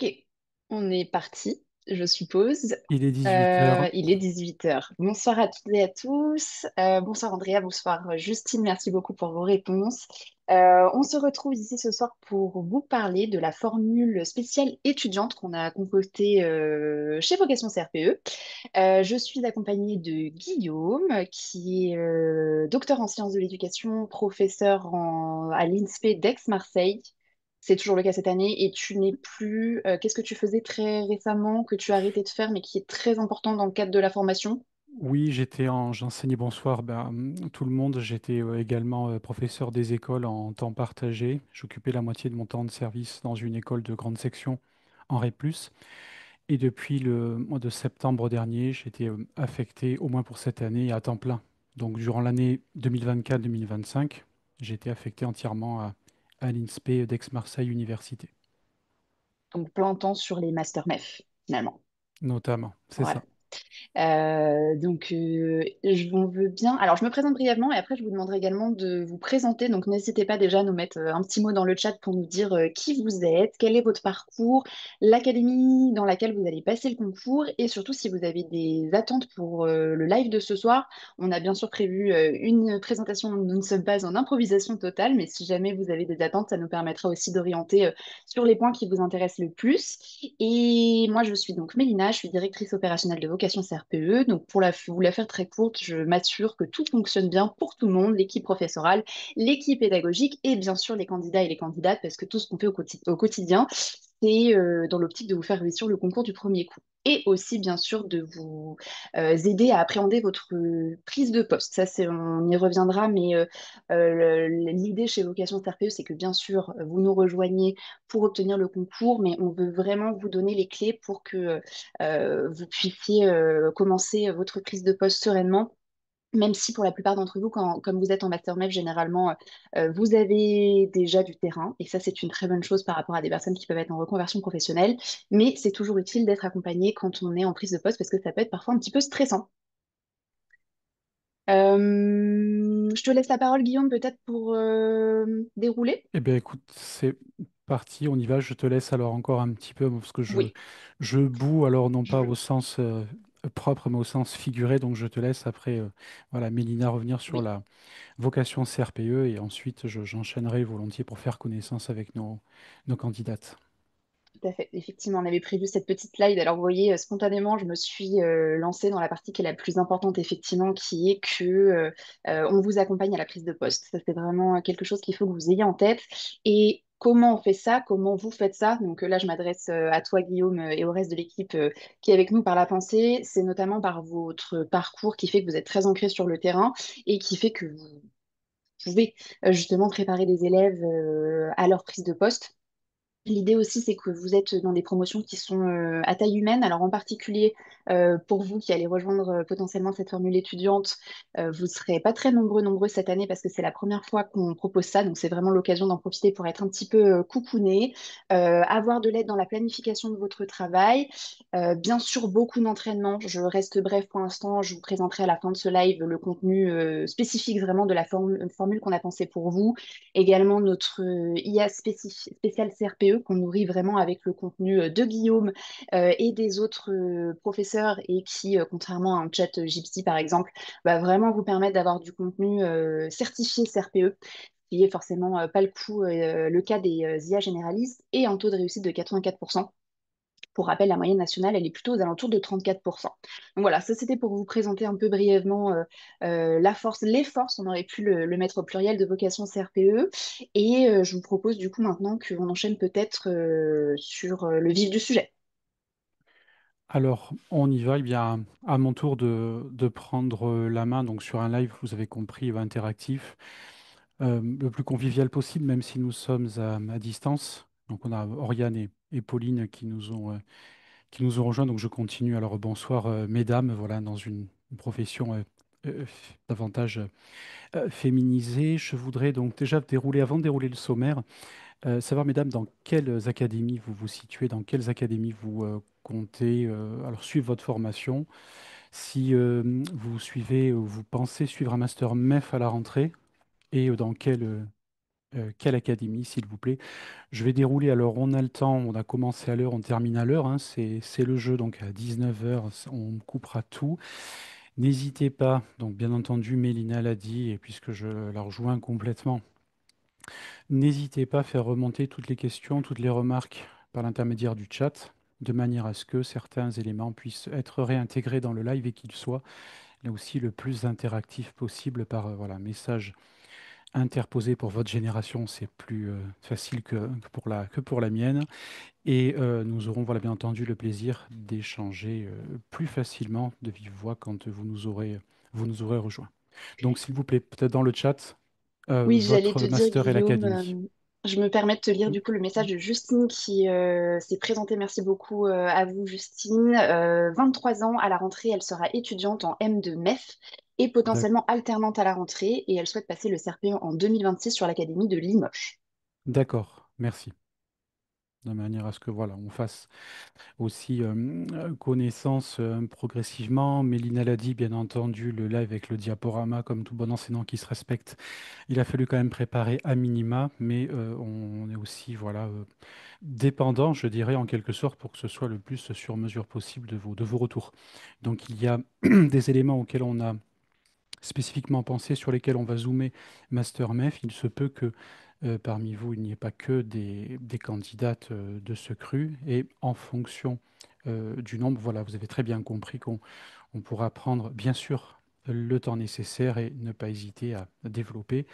Ok, on est parti, je suppose. Il est 18 heures. Il est 18 heures. Bonsoir à toutes et à tous. Bonsoir Andrea, bonsoir Justine, merci beaucoup pour vos réponses. On se retrouve ici ce soir pour vous parler de la formule spéciale étudiante qu'on a concoctée chez Vocation CRPE. Je suis accompagnée de Guillaume, qui est docteur en sciences de l'éducation, professeur à l'INSPE d'Aix-Marseille. C'est toujours le cas cette année et tu n'es plus. Qu'est-ce que tu faisais très récemment que tu as arrêté de faire mais qui est très important dans le cadre de la formation? Oui, j'enseignais bonsoir tout le monde. J'étais également professeur des écoles en temps partagé. J'occupais la moitié de mon temps de service dans une école de grande section en REP+. Et depuis le mois de septembre dernier, j'ai été affecté, au moins pour cette année, à temps plein. Donc durant l'année 2024-2025, j'ai été affecté entièrement à l'INSPE d'Aix-Marseille Université, Donc plein temps sur les master MEF finalement. notamment. C'est Voilà. ça. Je m'en veux bien. Alors, je me présente brièvement et après, je vous demanderai également de vous présenter. Donc, n'hésitez pas déjà à nous mettre un petit mot dans le chat pour nous dire qui vous êtes, quel est votre parcours, l'académie dans laquelle vous allez passer le concours et surtout si vous avez des attentes pour le live de ce soir. On a bien sûr prévu une présentation. Nous ne sommes pas en improvisation totale, mais si jamais vous avez des attentes, ça nous permettra aussi d'orienter sur les points qui vous intéressent le plus. Et moi, je suis donc Mélina, je suis directrice opérationnelle de Vocation CRPE. Donc, pour vous la faire très courte, je m'assure que tout fonctionne bien pour tout le monde, l'équipe professorale, l'équipe pédagogique et bien sûr les candidats et les candidates, parce que tout ce qu'on fait au quotidien, c'est dans l'optique de vous faire réussir le concours du premier coup. Et aussi, bien sûr, de vous aider à appréhender votre prise de poste. Ça, on y reviendra, mais l'idée chez Vocation CRPE, c'est que bien sûr, vous nous rejoignez pour obtenir le concours, mais on veut vraiment vous donner les clés pour que vous puissiez commencer votre prise de poste sereinement. Même si pour la plupart d'entre vous, comme vous êtes en master MEF, généralement, vous avez déjà du terrain, et ça c'est une très bonne chose par rapport à des personnes qui peuvent être en reconversion professionnelle, mais c'est toujours utile d'être accompagné quand on est en prise de poste parce que ça peut être parfois un petit peu stressant. Je te laisse la parole, Guillaume, peut-être pour dérouler. Eh bien, écoute, c'est parti, on y va. Je te laisse alors encore un petit peu parce que Oui, je boue, alors non pas au sens propre, mais au sens figuré. Donc, je te laisse après, voilà, Mélina, revenir sur oui. la vocation CRPE et ensuite, j'enchaînerai volontiers pour faire connaissance avec nos candidates. Tout à fait. Effectivement, on avait prévu cette petite slide. Alors, vous voyez, spontanément, je me suis lancée dans la partie qui est la plus importante, effectivement, qui est que on vous accompagne à la prise de poste. Ça, c'est vraiment quelque chose qu'il faut que vous ayez en tête. Et comment on fait ça? Comment vous faites ça? Donc là, je m'adresse à toi, Guillaume, et au reste de l'équipe qui est avec nous par la pensée. C'est notamment par votre parcours qui fait que vous êtes très ancré sur le terrain et qui fait que vous pouvez justement préparer des élèves à leur prise de poste. L'idée aussi, c'est que vous êtes dans des promotions qui sont à taille humaine. Alors en particulier, pour vous qui allez rejoindre potentiellement cette formule étudiante, vous ne serez pas très nombreux cette année parce que c'est la première fois qu'on propose ça. Donc c'est vraiment l'occasion d'en profiter pour être un petit peu coucouné, avoir de l'aide dans la planification de votre travail. Bien sûr, beaucoup d'entraînement. Je reste bref pour l'instant. Je vous présenterai à la fin de ce live le contenu spécifique vraiment de la formule qu'on a pensée pour vous. Également notre IA spécial CRPE qu'on nourrit vraiment avec le contenu de Guillaume et des autres professeurs et qui, contrairement à un chat Gypsy par exemple, va vraiment vous permettre d'avoir du contenu certifié CRPE, qui est forcément pas le cas des IA généralistes et un taux de réussite de 84%. Pour rappel, la moyenne nationale, elle est plutôt aux alentours de 34%. Donc voilà, ça c'était pour vous présenter un peu brièvement la force, les forces, on aurait pu le mettre au pluriel de vocation CRPE. Et je vous propose du coup maintenant qu'on enchaîne peut-être sur le vif du sujet. Alors, on y va. Eh bien, à mon tour de prendre la main. Donc, sur un live, vous avez compris, interactif, le plus convivial possible, même si nous sommes à distance. Donc, on a Oriane et Pauline qui nous ont rejoints. Donc, je continue. Alors, bonsoir, mesdames. Voilà, dans une profession davantage féminisée. Je voudrais donc déjà dérouler, avant de dérouler le sommaire, savoir, mesdames, dans quelles académies vous vous situez, dans quelles académies vous comptez alors suivre votre formation. Si vous suivez ou vous pensez suivre un master MEF à la rentrée, et dans quelle quelle académie, s'il vous plaît? Je vais dérouler, alors on a le temps, on a commencé à l'heure, on termine à l'heure, hein, c'est le jeu, donc à 19 heures, on coupera tout. N'hésitez pas, donc bien entendu, Mélina l'a dit, et puisque je la rejoins complètement, n'hésitez pas à faire remonter toutes les questions, toutes les remarques par l'intermédiaire du chat, de manière à ce que certains éléments puissent être réintégrés dans le live et qu'ils soient là aussi le plus interactif possible par voilà, message interposé pour votre génération, c'est plus facile que pour la mienne. Et nous aurons voilà, bien entendu le plaisir d'échanger plus facilement de vive voix quand vous nous aurez rejoints. Donc s'il vous plaît, peut-être dans le chat, Oui, j'allais te votre dire, master et Guillaume, l'académie. je me permets de te lire Oui, du coup le message de Justine qui s'est présentée. Merci beaucoup à vous, Justine. 23 ans à la rentrée, elle sera étudiante en M2 MEF et d'ac- potentiellement alternante à la rentrée et elle souhaite passer le CRP en 2026 sur l'Académie de Limoges. d'accord, merci. De manière à ce que voilà, on fasse aussi connaissance progressivement. Mélina l'a dit, bien entendu, le live avec le diaporama, comme tout bon enseignant qui se respecte, il a fallu quand même préparer à minima, mais on est aussi voilà, dépendant, je dirais, en quelque sorte, pour que ce soit le plus sur mesure possible de vos retours. Donc il y a des éléments auxquels on a spécifiquement pensé, sur lesquels on va zoomer Master MEF. Il se peut que parmi vous, il n'y ait pas que des candidates de ce cru, et en fonction du nombre, voilà, vous avez très bien compris qu'on on pourra prendre, bien sûr, le temps nécessaire et ne pas hésiter à développer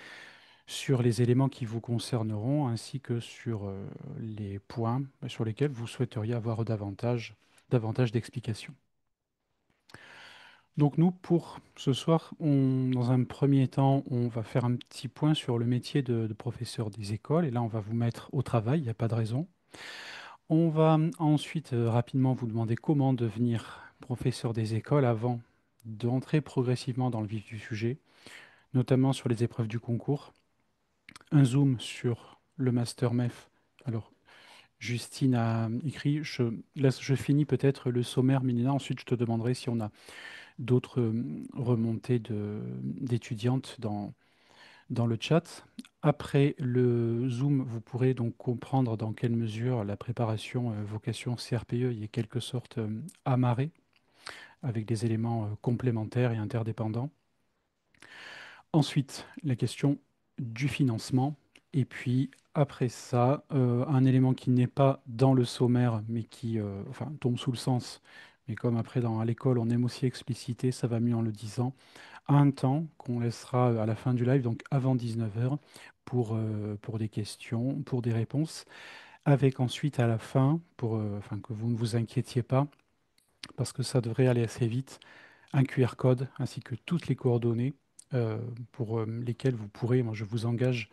sur les éléments qui vous concerneront, ainsi que sur les points sur lesquels vous souhaiteriez avoir davantage d'explications. Donc nous, pour ce soir, dans un premier temps, on va faire un petit point sur le métier de professeur des écoles. Et là, on va vous mettre au travail, il n'y a pas de raison. On va ensuite rapidement vous demander comment devenir professeur des écoles avant d'entrer progressivement dans le vif du sujet, notamment sur les épreuves du concours. Un zoom sur le master MEF. Alors, Justine a écrit, je finis peut-être le sommaire, Mélina. Ensuite, je te demanderai si on a d'autres remontées d'étudiantes dans le chat. Après le Zoom, vous pourrez donc comprendre dans quelle mesure la préparation vocation CRPE y est quelque sorte amarrée avec des éléments complémentaires et interdépendants. Ensuite, la question du financement. Et puis, après ça, un élément qui n'est pas dans le sommaire, mais qui enfin, tombe sous le sens. Mais comme après, à l'école, on aime aussi expliciter, ça va mieux en le disant. Un temps qu'on laissera à la fin du live, donc avant 19 heures, pour des questions, pour des réponses. Avec ensuite à la fin, enfin, que vous ne vous inquiétiez pas, parce que ça devrait aller assez vite, un QR code ainsi que toutes les coordonnées euh, pour lesquelles vous pourrez, moi je vous engage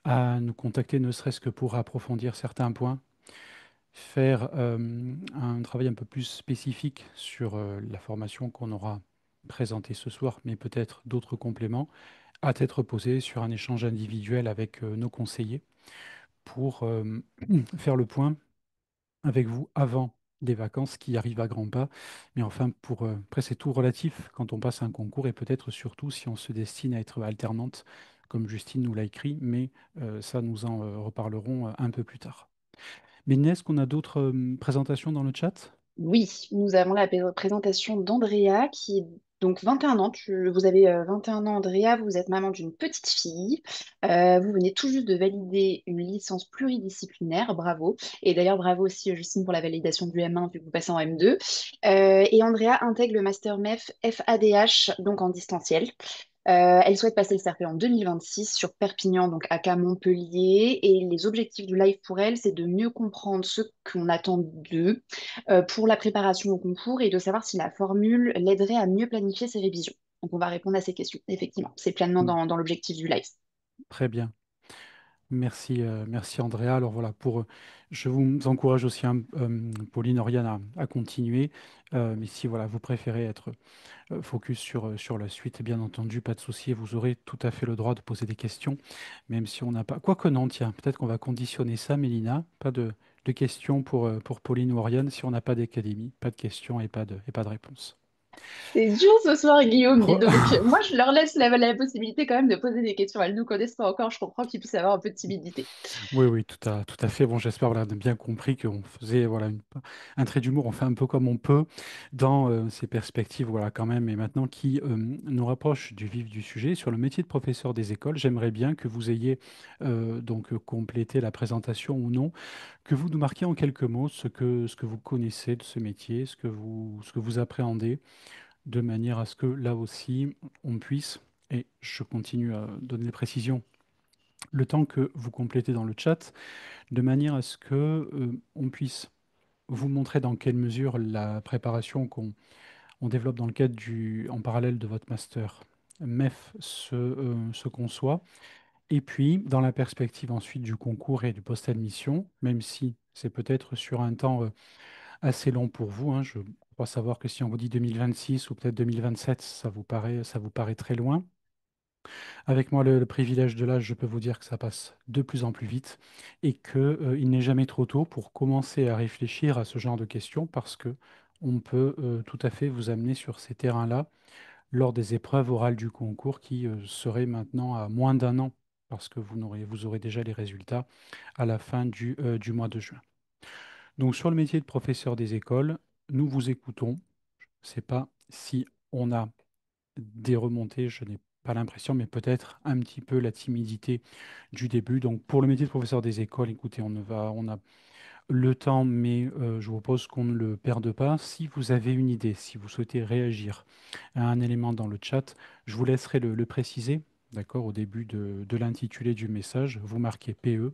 à nous contacter, ne serait-ce que pour approfondir certains points, faire un travail un peu plus spécifique sur la formation qu'on aura présentée ce soir, mais peut-être d'autres compléments, à tête reposée sur un échange individuel avec nos conseillers pour faire le point avec vous avant des vacances qui arrivent à grands pas. Mais enfin, après, c'est tout relatif quand on passe un concours et peut-être surtout si on se destine à être alternante, comme Justine nous l'a écrit, mais ça, nous en reparlerons un peu plus tard. Mais est-ce qu'on a d'autres présentations dans le chat? Oui, nous avons la présentation d'Andrea qui est donc 21 ans. Vous avez 21 ans, Andrea, vous êtes maman d'une petite fille. Vous venez tout juste de valider une licence pluridisciplinaire, bravo. Et d'ailleurs, bravo aussi, Justine, pour la validation du M1 vu que vous passez en M2. Et Andrea intègre le Master MEF FADH, donc en distanciel. Elle souhaite passer le CRP en 2026 sur Perpignan, donc à Montpellier. Et les objectifs du live pour elle, c'est de mieux comprendre ce qu'on attend d'eux pour la préparation au concours et de savoir si la formule l'aiderait à mieux planifier ses révisions. Donc on va répondre à ces questions, effectivement. C'est pleinement Hmm, dans l'objectif du live. très bien. Merci, merci Andrea. Alors voilà, je vous encourage aussi, hein, Pauline, Oriane, à continuer. Mais si voilà, vous préférez être focus sur la suite, bien entendu, pas de souci. Vous aurez tout à fait le droit de poser des questions, même si on n'a pas. Quoique non, tiens, peut-être qu'on va conditionner ça, Mélina. Pas de questions pour Pauline ou Oriane si on n'a pas d'académie. Pas de questions et pas de réponse. C'est dur ce soir, Guillaume, dis Pro- donc. Moi, je leur laisse la possibilité quand même de poser des questions. Elles ne nous connaissent pas encore. Je comprends qu'ils puissent avoir un peu de timidité. Oui, oui, tout à fait. Bon, j'espère voilà, on a bien compris qu'on faisait voilà, un trait d'humour, on fait un peu comme on peut dans ces perspectives, voilà, quand même, et maintenant qui nous rapproche du vif du sujet. Sur le métier de professeur des écoles, j'aimerais bien que vous ayez complété la présentation ou non, que vous nous marquiez en quelques mots ce que vous connaissez de ce métier, ce que vous appréhendez, de manière à ce que là aussi, on puisse, et je continue à donner les précisions, le temps que vous complétez dans le chat, de manière à ce que on puisse vous montrer dans quelle mesure la préparation qu'on on développe dans le cadre en parallèle de votre master MEF se conçoit. Et puis, dans la perspective ensuite du concours et du post-admission, même si c'est peut-être sur un temps assez long pour vous, hein, je crois savoir que si on vous dit 2026 ou peut-être 2027, ça vous paraît très loin. Avec moi, le privilège de l'âge, je peux vous dire que ça passe de plus en plus vite et que, il n'est jamais trop tôt pour commencer à réfléchir à ce genre de questions parce que on peut tout à fait vous amener sur ces terrains-là lors des épreuves orales du concours qui seraient maintenant à moins d'un an parce que vous aurez déjà les résultats à la fin du mois de juin. Donc, sur le métier de professeur des écoles, nous vous écoutons. Je ne sais pas si on a des remontées, je n'ai pas l'impression, mais peut-être un petit peu la timidité du début. Donc pour le métier de professeur des écoles, écoutez, on a le temps, mais je vous propose qu'on ne le perde pas. Si vous avez une idée, si vous souhaitez réagir à un élément dans le chat, je vous laisserai le préciser. D'accord, au début de l'intitulé du message, vous marquez PE,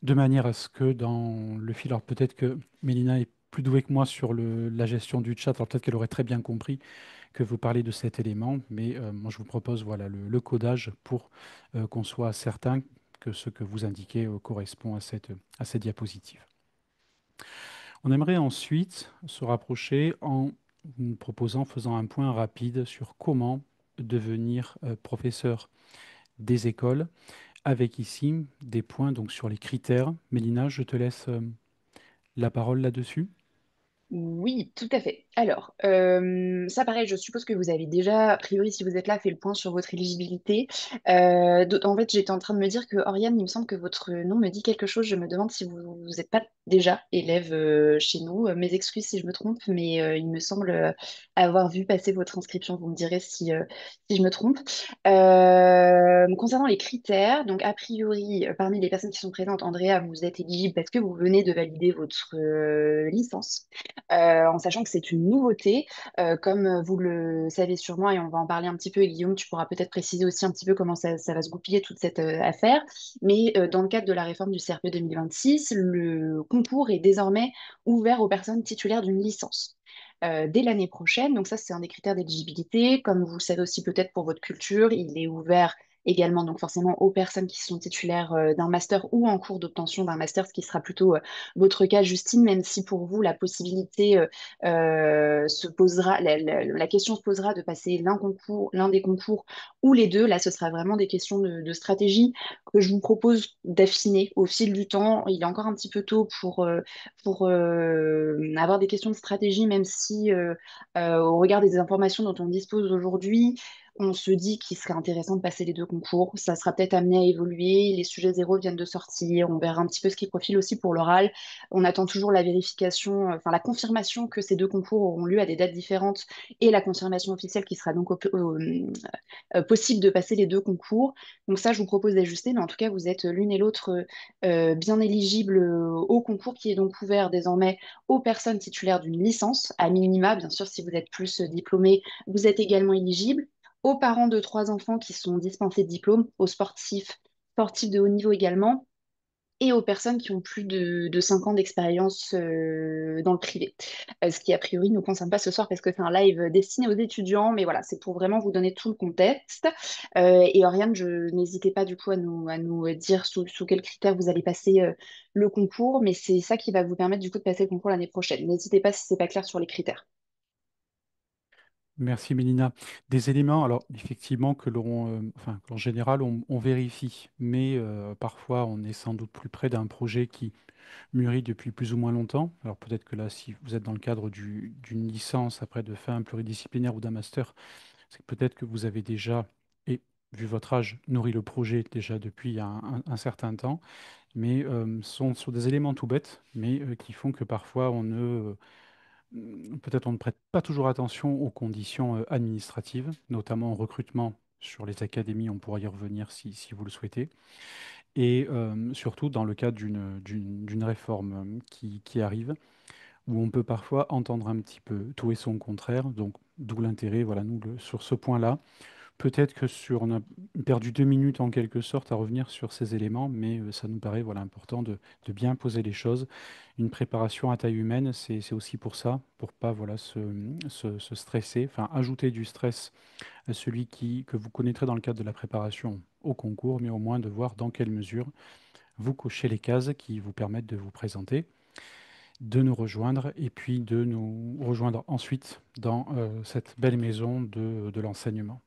de manière à ce que dans le fil, alors peut-être que Mélina est plus douée que moi sur la gestion du chat, alors peut-être qu'elle aurait très bien compris que vous parlez de cet élément, mais moi je vous propose voilà, le codage pour qu'on soit certain que ce que vous indiquez correspond à cette diapositive. On aimerait ensuite se rapprocher en proposant, faisant un point rapide sur comment devenir professeur des écoles, avec ici des points donc sur les critères. Mélina, je te laisse la parole là-dessus. Oui, tout à fait. Alors, ça pareil, je suppose que vous avez déjà, a priori, si vous êtes là, fait le point sur votre éligibilité. En fait, j'étais en train de me dire que, Oriane, il me semble que votre nom me dit quelque chose. Je me demande si vous n'êtes pas déjà élève chez nous. Mes excuses si je me trompe, mais il me semble avoir vu passer votre inscription. Vous me direz si je me trompe. Concernant les critères, donc a priori, parmi les personnes qui sont présentes, Andrea, vous êtes éligible parce que vous venez de valider votre licence en sachant que c'est une nouveauté, comme vous le savez sûrement, et on va en parler un petit peu, et Guillaume, tu pourras peut-être préciser aussi un petit peu comment ça va se goupiller toute cette affaire. Mais dans le cadre de la réforme du CRP 2026, le concours est désormais ouvert aux personnes titulaires d'une licence. Dès l'année prochaine, donc ça c'est un des critères d'éligibilité, comme vous le savez aussi peut-être pour votre culture, il est ouvert également donc forcément aux personnes qui sont titulaires d'un master ou en cours d'obtention d'un master, ce qui sera plutôt votre cas, Justine, même si pour vous, la possibilité se posera, la question se posera de passer l'un des concours ou les deux. Là, ce sera vraiment des questions de stratégie que je vous propose d'affiner au fil du temps. Il est encore un petit peu tôt pour avoir des questions de stratégie, même si au regard des informations dont on dispose aujourd'hui, on se dit qu'il serait intéressant de passer les deux concours. Ça sera peut-être amené à évoluer. Les sujets zéro viennent de sortir. On verra un petit peu ce qui profile aussi pour l'oral. On attend toujours la vérification, enfin la confirmation que ces deux concours auront lieu à des dates différentes et la confirmation officielle qui sera donc possible de passer les deux concours. Donc ça, je vous propose d'ajuster, mais en tout cas, vous êtes l'une et l'autre bien éligibles au concours qui est donc ouvert désormais aux personnes titulaires d'une licence, à minima, bien sûr, si vous êtes plus diplômé, vous êtes également éligible, aux parents de trois enfants qui sont dispensés de diplôme, aux sportifs de haut niveau également, et aux personnes qui ont plus de 5 ans d'expérience dans le privé. Ce qui, a priori, ne nous concerne pas ce soir parce que c'est un live destiné aux étudiants, mais voilà, c'est pour vraiment vous donner tout le contexte. Et Oriane, n'hésitez pas du coup à nous dire sous quels critères vous allez passer le concours, mais c'est ça qui va vous permettre du coup de passer le concours l'année prochaine. N'hésitez pas si c'est pas clair sur les critères. Merci Mélina. Des éléments, alors effectivement, enfin, qu'en général, on vérifie, mais parfois on est sans doute plus près d'un projet qui mûrit depuis plus ou moins longtemps. Alors peut-être que là, si vous êtes dans le cadre d'une licence après de fin pluridisciplinaire ou d'un master, c'est peut-être que vous avez déjà, et vu votre âge, nourri le projet déjà depuis un certain temps, mais sont sur des éléments tout bêtes, mais qui font que parfois peut-être on ne prête pas toujours attention aux conditions administratives, notamment au recrutement sur les académies, on pourra y revenir si vous le souhaitez, et surtout dans le cadre d'une réforme qui arrive, où on peut parfois entendre un petit peu tout et son contraire, donc d'où l'intérêt, voilà, nous, sur ce point-là. Peut-être que on a perdu 2 minutes en quelque sorte à revenir sur ces éléments, mais ça nous paraît voilà, important de bien poser les choses. Une préparation à taille humaine, c'est aussi pour ça, pour pas voilà, se stresser, enfin ajouter du stress à celui que vous connaîtrez dans le cadre de la préparation au concours, mais au moins de voir dans quelle mesure vous cochez les cases qui vous permettent de vous présenter, de nous rejoindre et puis de nous rejoindre ensuite dans cette belle maison de l'enseignement.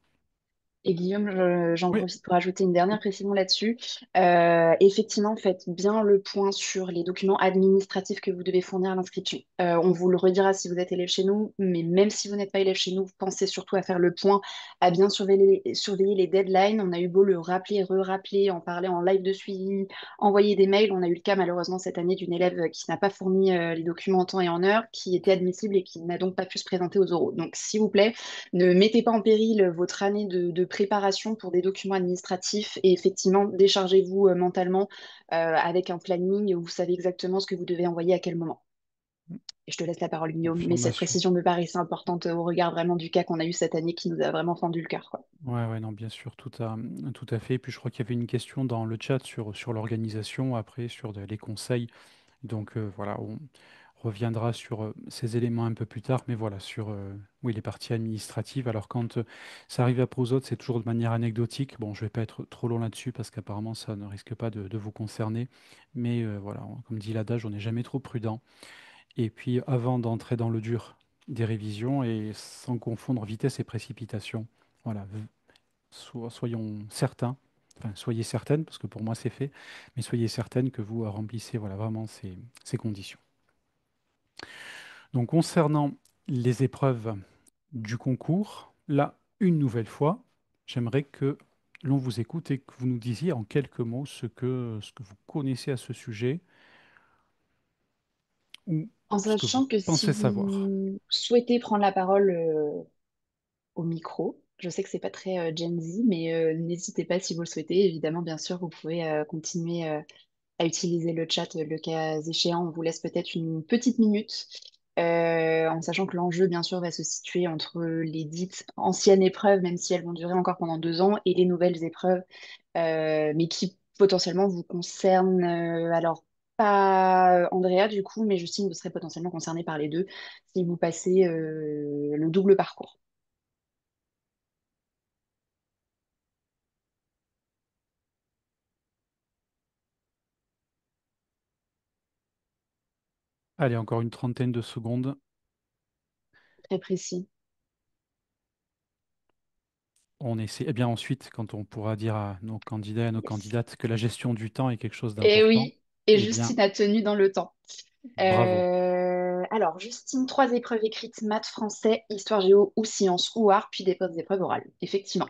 Et Guillaume, j'en Oui. profite pour ajouter une dernière précision là-dessus. Effectivement, faites bien le point sur les documents administratifs que vous devez fournir à l'inscription. On vous le redira si vous êtes élève chez nous, mais même si vous n'êtes pas élève chez nous, pensez surtout à faire le point, à bien surveiller les deadlines. On a eu beau le rappeler, re-rappeler, en parler en live de suivi, envoyer des mails. On a eu le cas malheureusement cette année d'une élève qui n'a pas fourni les documents en temps et en heure, qui était admissible et qui n'a donc pas pu se présenter aux oraux. Donc, s'il vous plaît, ne mettez pas en péril votre année de préparation pour des documents administratifs et effectivement, déchargez-vous mentalement avec un planning où vous savez exactement ce que vous devez envoyer à quel moment. Et je te laisse la parole, Guillaume, mais cette Confirmation. précision me paraissait importante au regard vraiment du cas qu'on a eu cette année qui nous a vraiment fendu le cœur, quoi. Ouais, ouais, non, bien sûr, tout à fait. Et puis je crois qu'il y avait une question dans le chat sur l'organisation, après sur les conseils. Donc voilà, on reviendra sur ces éléments un peu plus tard, mais voilà, sur oui, les parties administratives. Alors quand ça arrive après aux autres, c'est toujours de manière anecdotique. Bon, je ne vais pas être trop long là-dessus parce qu'apparemment ça ne risque pas de vous concerner. Mais voilà, comme dit l'adage, on n'est jamais trop prudent. Et puis avant d'entrer dans le dur des révisions et sans confondre vitesse et précipitation. Voilà, soyons certains, enfin soyez certaines, parce que pour moi c'est fait, mais soyez certaines que vous remplissez voilà, vraiment ces conditions. Donc concernant les épreuves du concours, là, une nouvelle fois, j'aimerais que l'on vous écoute et que vous nous disiez en quelques mots ce que vous connaissez à ce sujet ou En ce que vous sachant que si pensez savoir. vous souhaitez prendre la parole au micro, je sais que c'est pas très Gen Z, mais n'hésitez pas si vous le souhaitez. Évidemment, bien sûr, vous pouvez continuer à utiliser le chat le cas échéant. On vous laisse peut-être une petite minute, en sachant que l'enjeu, bien sûr, va se situer entre les dites anciennes épreuves, même si elles vont durer encore pendant 2 ans, et les nouvelles épreuves, mais qui potentiellement vous concernent. Alors, pas Andrea du coup, mais Justine, vous serez potentiellement concernée par les deux si vous passez le double parcours. Allez, encore une trentaine de secondes. Très précis. On essaie. Eh bien ensuite, quand on pourra dire à nos candidats et à nos Yes. candidates que la gestion du temps est quelque chose Et d'important, oui, et eh bien, Justine a tenu dans le temps. bravo. Alors, Justine, 3 épreuves écrites, maths, français, histoire géo ou sciences ou art, puis des épreuves orales, effectivement.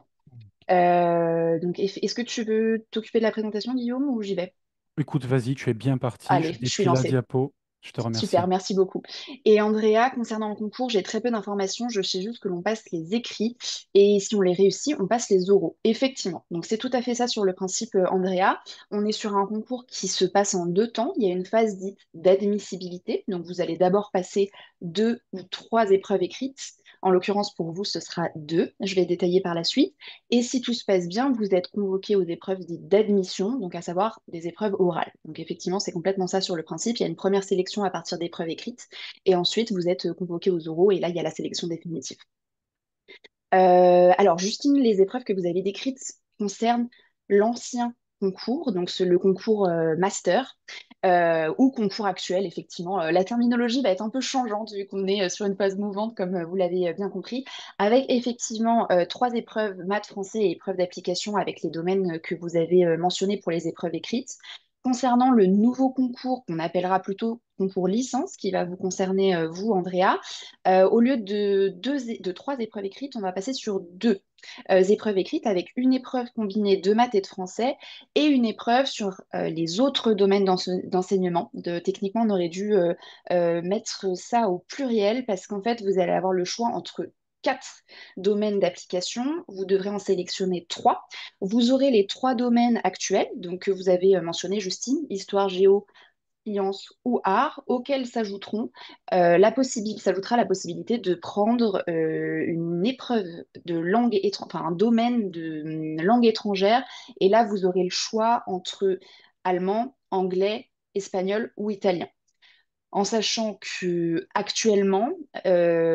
Donc, est-ce que tu veux t'occuper de la présentation, Guillaume, ou j'y vais? Écoute, vas-y, tu es bien parti. Je Allez, je suis déplie la lancée. diapo. Je te Super, remercie. merci beaucoup. Et Andrea, concernant le concours, j'ai très peu d'informations. Je sais juste que l'on passe les écrits et si on les réussit, on passe les oraux. Effectivement. Donc c'est tout à fait ça sur le principe, Andrea. On est sur un concours qui se passe en 2 temps. Il y a une phase dite d'admissibilité. Donc vous allez d'abord passer 2 ou 3 épreuves écrites. En l'occurrence, pour vous, ce sera 2. Je vais détailler par la suite. Et si tout se passe bien, vous êtes convoqué aux épreuves dites d'admission, donc à savoir des épreuves orales. Donc effectivement, c'est complètement ça sur le principe. Il y a une première sélection à partir d'épreuves écrites, et ensuite vous êtes convoqué aux oraux, et là, il y a la sélection définitive. Alors, Justine, les épreuves que vous avez décrites concernent l'ancien concours, donc le concours master ou concours actuel, effectivement. La terminologie va être un peu changeante vu qu'on est sur une phase mouvante, comme vous l'avez bien compris, avec effectivement trois épreuves maths, français et épreuves d'application avec les domaines que vous avez mentionnés pour les épreuves écrites. Concernant le nouveau concours qu'on appellera plutôt concours licence, qui va vous concerner, vous, Andrea, au lieu de trois épreuves écrites, on va passer sur deux épreuves écrites avec une épreuve combinée de maths et de français et une épreuve sur les autres domaines d'enseignement. Techniquement, on aurait dû mettre ça au pluriel parce qu'en fait, vous allez avoir le choix entre quatre domaines d'application. Vous devrez en sélectionner trois. Vous aurez les trois domaines actuels, donc que vous avez mentionné, Justine, histoire, géo, sciences ou arts, auxquels s'ajoutera la possibilité de prendre une épreuve de langue étrangère, enfin un domaine de langue étrangère. Et là, vous aurez le choix entre allemand, anglais, espagnol ou italien. En sachant que actuellement,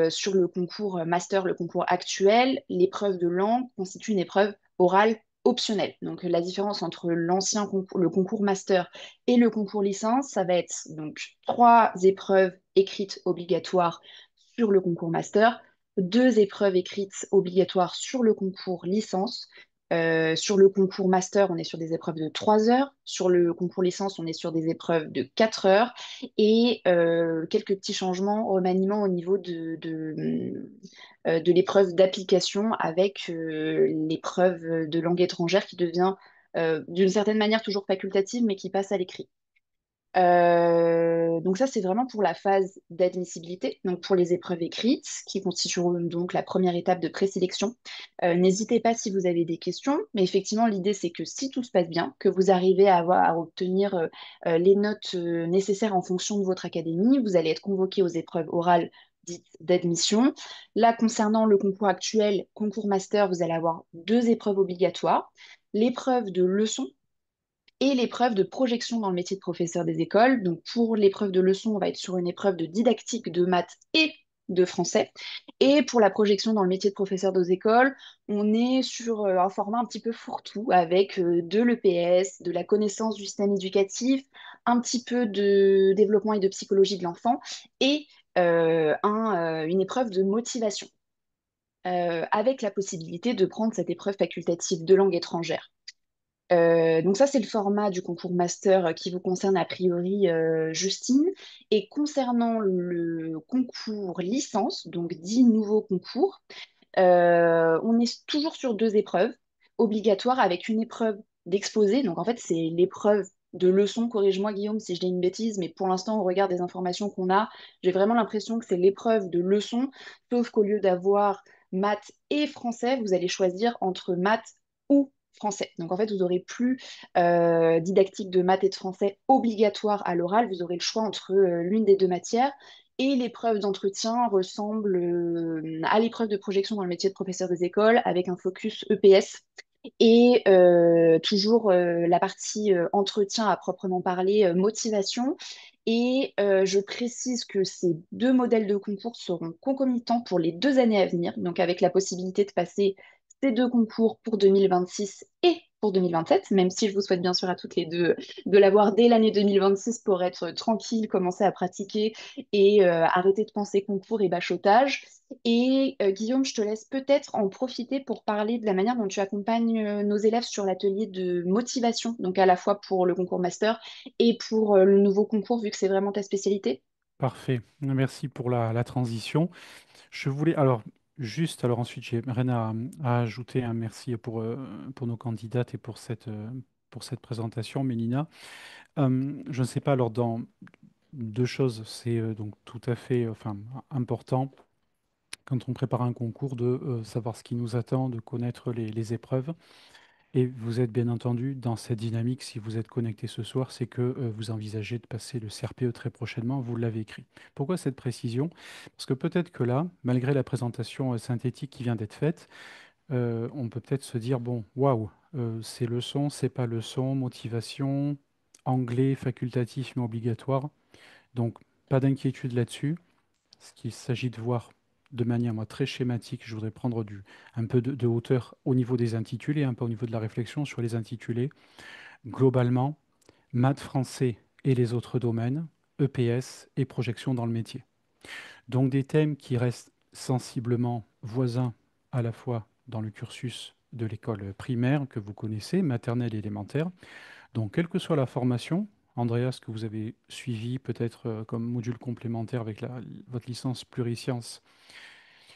sur le concours master, le concours actuel, l'épreuve de langue constitue une épreuve orale optionnelle. Donc la différence entre l'ancien concours, le concours master et le concours licence, ça va être donc trois épreuves écrites obligatoires sur le concours master, deux épreuves écrites obligatoires sur le concours licence. Sur le concours master, on est sur des épreuves de 3 heures. Sur le concours licence, on est sur des épreuves de 4 heures et quelques petits changements, remaniements au niveau de l'épreuve d'application avec l'épreuve de langue étrangère qui devient d'une certaine manière toujours facultative mais qui passe à l'écrit. Donc ça, c'est vraiment pour la phase d'admissibilité, donc pour les épreuves écrites, qui constitueront donc la première étape de présélection. N'hésitez pas si vous avez des questions, mais effectivement, l'idée, c'est que si tout se passe bien, que vous arrivez à obtenir les notes nécessaires en fonction de votre académie, vous allez être convoqué aux épreuves orales dites d'admission. Là, concernant le concours actuel, concours master, vous allez avoir deux épreuves obligatoires. L'épreuve de leçon et l'épreuve de projection dans le métier de professeur des écoles. Donc pour l'épreuve de leçon, on va être sur une épreuve de didactique de maths et de français. Et pour la projection dans le métier de professeur des écoles, on est sur un format un petit peu fourre-tout avec de l'EPS, de la connaissance du système éducatif, un petit peu de développement et de psychologie de l'enfant et une épreuve de motivation avec la possibilité de prendre cette épreuve facultative de langue étrangère. Donc ça, c'est le format du concours master qui vous concerne a priori, Justine. Et concernant le concours licence, donc 10 nouveaux concours, on est toujours sur deux épreuves obligatoires avec une épreuve d'exposé. Donc en fait, c'est l'épreuve de leçon. Corrige-moi, Guillaume, si je dis une bêtise, mais pour l'instant, au regard des informations qu'on a, j'ai vraiment l'impression que c'est l'épreuve de leçon, sauf qu'au lieu d'avoir maths et français, vous allez choisir entre maths ou français. Donc en fait, vous n'aurez plus didactique de maths et de français obligatoire à l'oral, vous aurez le choix entre l'une des deux matières. Et l'épreuve d'entretien ressemble à l'épreuve de projection dans le métier de professeur des écoles avec un focus EPS et toujours la partie entretien à proprement parler, motivation. Et je précise que ces deux modèles de concours seront concomitants pour les 2 années à venir, donc avec la possibilité de passer ces deux concours pour 2026 et pour 2027, même si je vous souhaite bien sûr à toutes les deux de l'avoir dès l'année 2026 pour être tranquille, commencer à pratiquer et arrêter de penser concours et bachotage. Et Guillaume, je te laisse peut-être en profiter pour parler de la manière dont tu accompagnes nos élèves sur l'atelier de motivation, donc à la fois pour le concours master et pour le nouveau concours, vu que c'est vraiment ta spécialité. Parfait. Merci pour la transition. Je voulais alors juste alors ensuite j'ai rien à ajouter un merci pour nos candidates et pour cette présentation, Mélina. Je ne sais pas alors dans deux choses, c'est donc tout à fait enfin important quand on prépare un concours de savoir ce qui nous attend, de connaître les épreuves. Et vous êtes bien entendu dans cette dynamique, si vous êtes connecté ce soir, c'est que vous envisagez de passer le CRPE très prochainement, vous l'avez écrit. Pourquoi cette précision? Parce que peut-être que là, malgré la présentation synthétique qui vient d'être faite, on peut peut-être se dire, bon, waouh, c'est leçon, c'est pas leçon, motivation, anglais facultatif mais obligatoire. Donc, pas d'inquiétude là-dessus. Ce qu'il s'agit de voir de manière moi, très schématique, je voudrais prendre un peu de hauteur au niveau des intitulés, un peu au niveau de la réflexion sur les intitulés. Globalement, maths français et les autres domaines, EPS et projection dans le métier. Donc des thèmes qui restent sensiblement voisins à la fois dans le cursus de l'école primaire que vous connaissez, maternelle et élémentaire. Donc quelle que soit la formation, Andreas, que vous avez suivi peut-être comme module complémentaire avec votre licence plurisciences,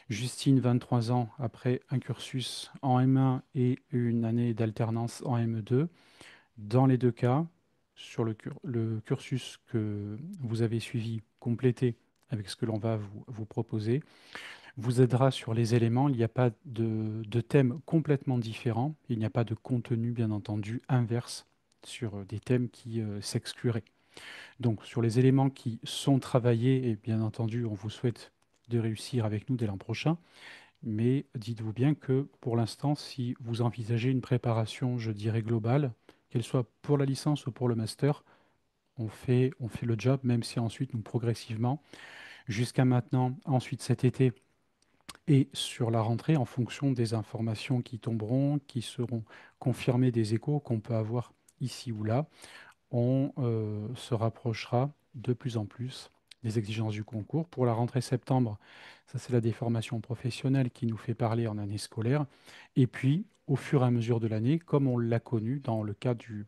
Justine, 23 ans, après un cursus en M1 et une année d'alternance en M2. Dans les deux cas, sur le cursus que vous avez suivi, complété avec ce que l'on va vous proposer, vous aidera sur les éléments. Il n'y a pas de thème complètement différent. Il n'y a pas de contenu, bien entendu, inverse sur des thèmes qui s'excluraient. Donc, sur les éléments qui sont travaillés, et bien entendu, on vous souhaite de réussir avec nous dès l'an prochain. Mais dites-vous bien que pour l'instant, si vous envisagez une préparation, je dirais, globale, qu'elle soit pour la licence ou pour le master, on fait le job, même si ensuite, nous, progressivement, jusqu'à maintenant, ensuite cet été et sur la rentrée, en fonction des informations qui tomberont, qui seront confirmées des échos qu'on peut avoir ici ou là, on se rapprochera de plus en plus des exigences du concours. Pour la rentrée septembre, ça c'est la déformation professionnelle qui nous fait parler en année scolaire. Et puis, au fur et à mesure de l'année, comme on l'a connu dans le cas du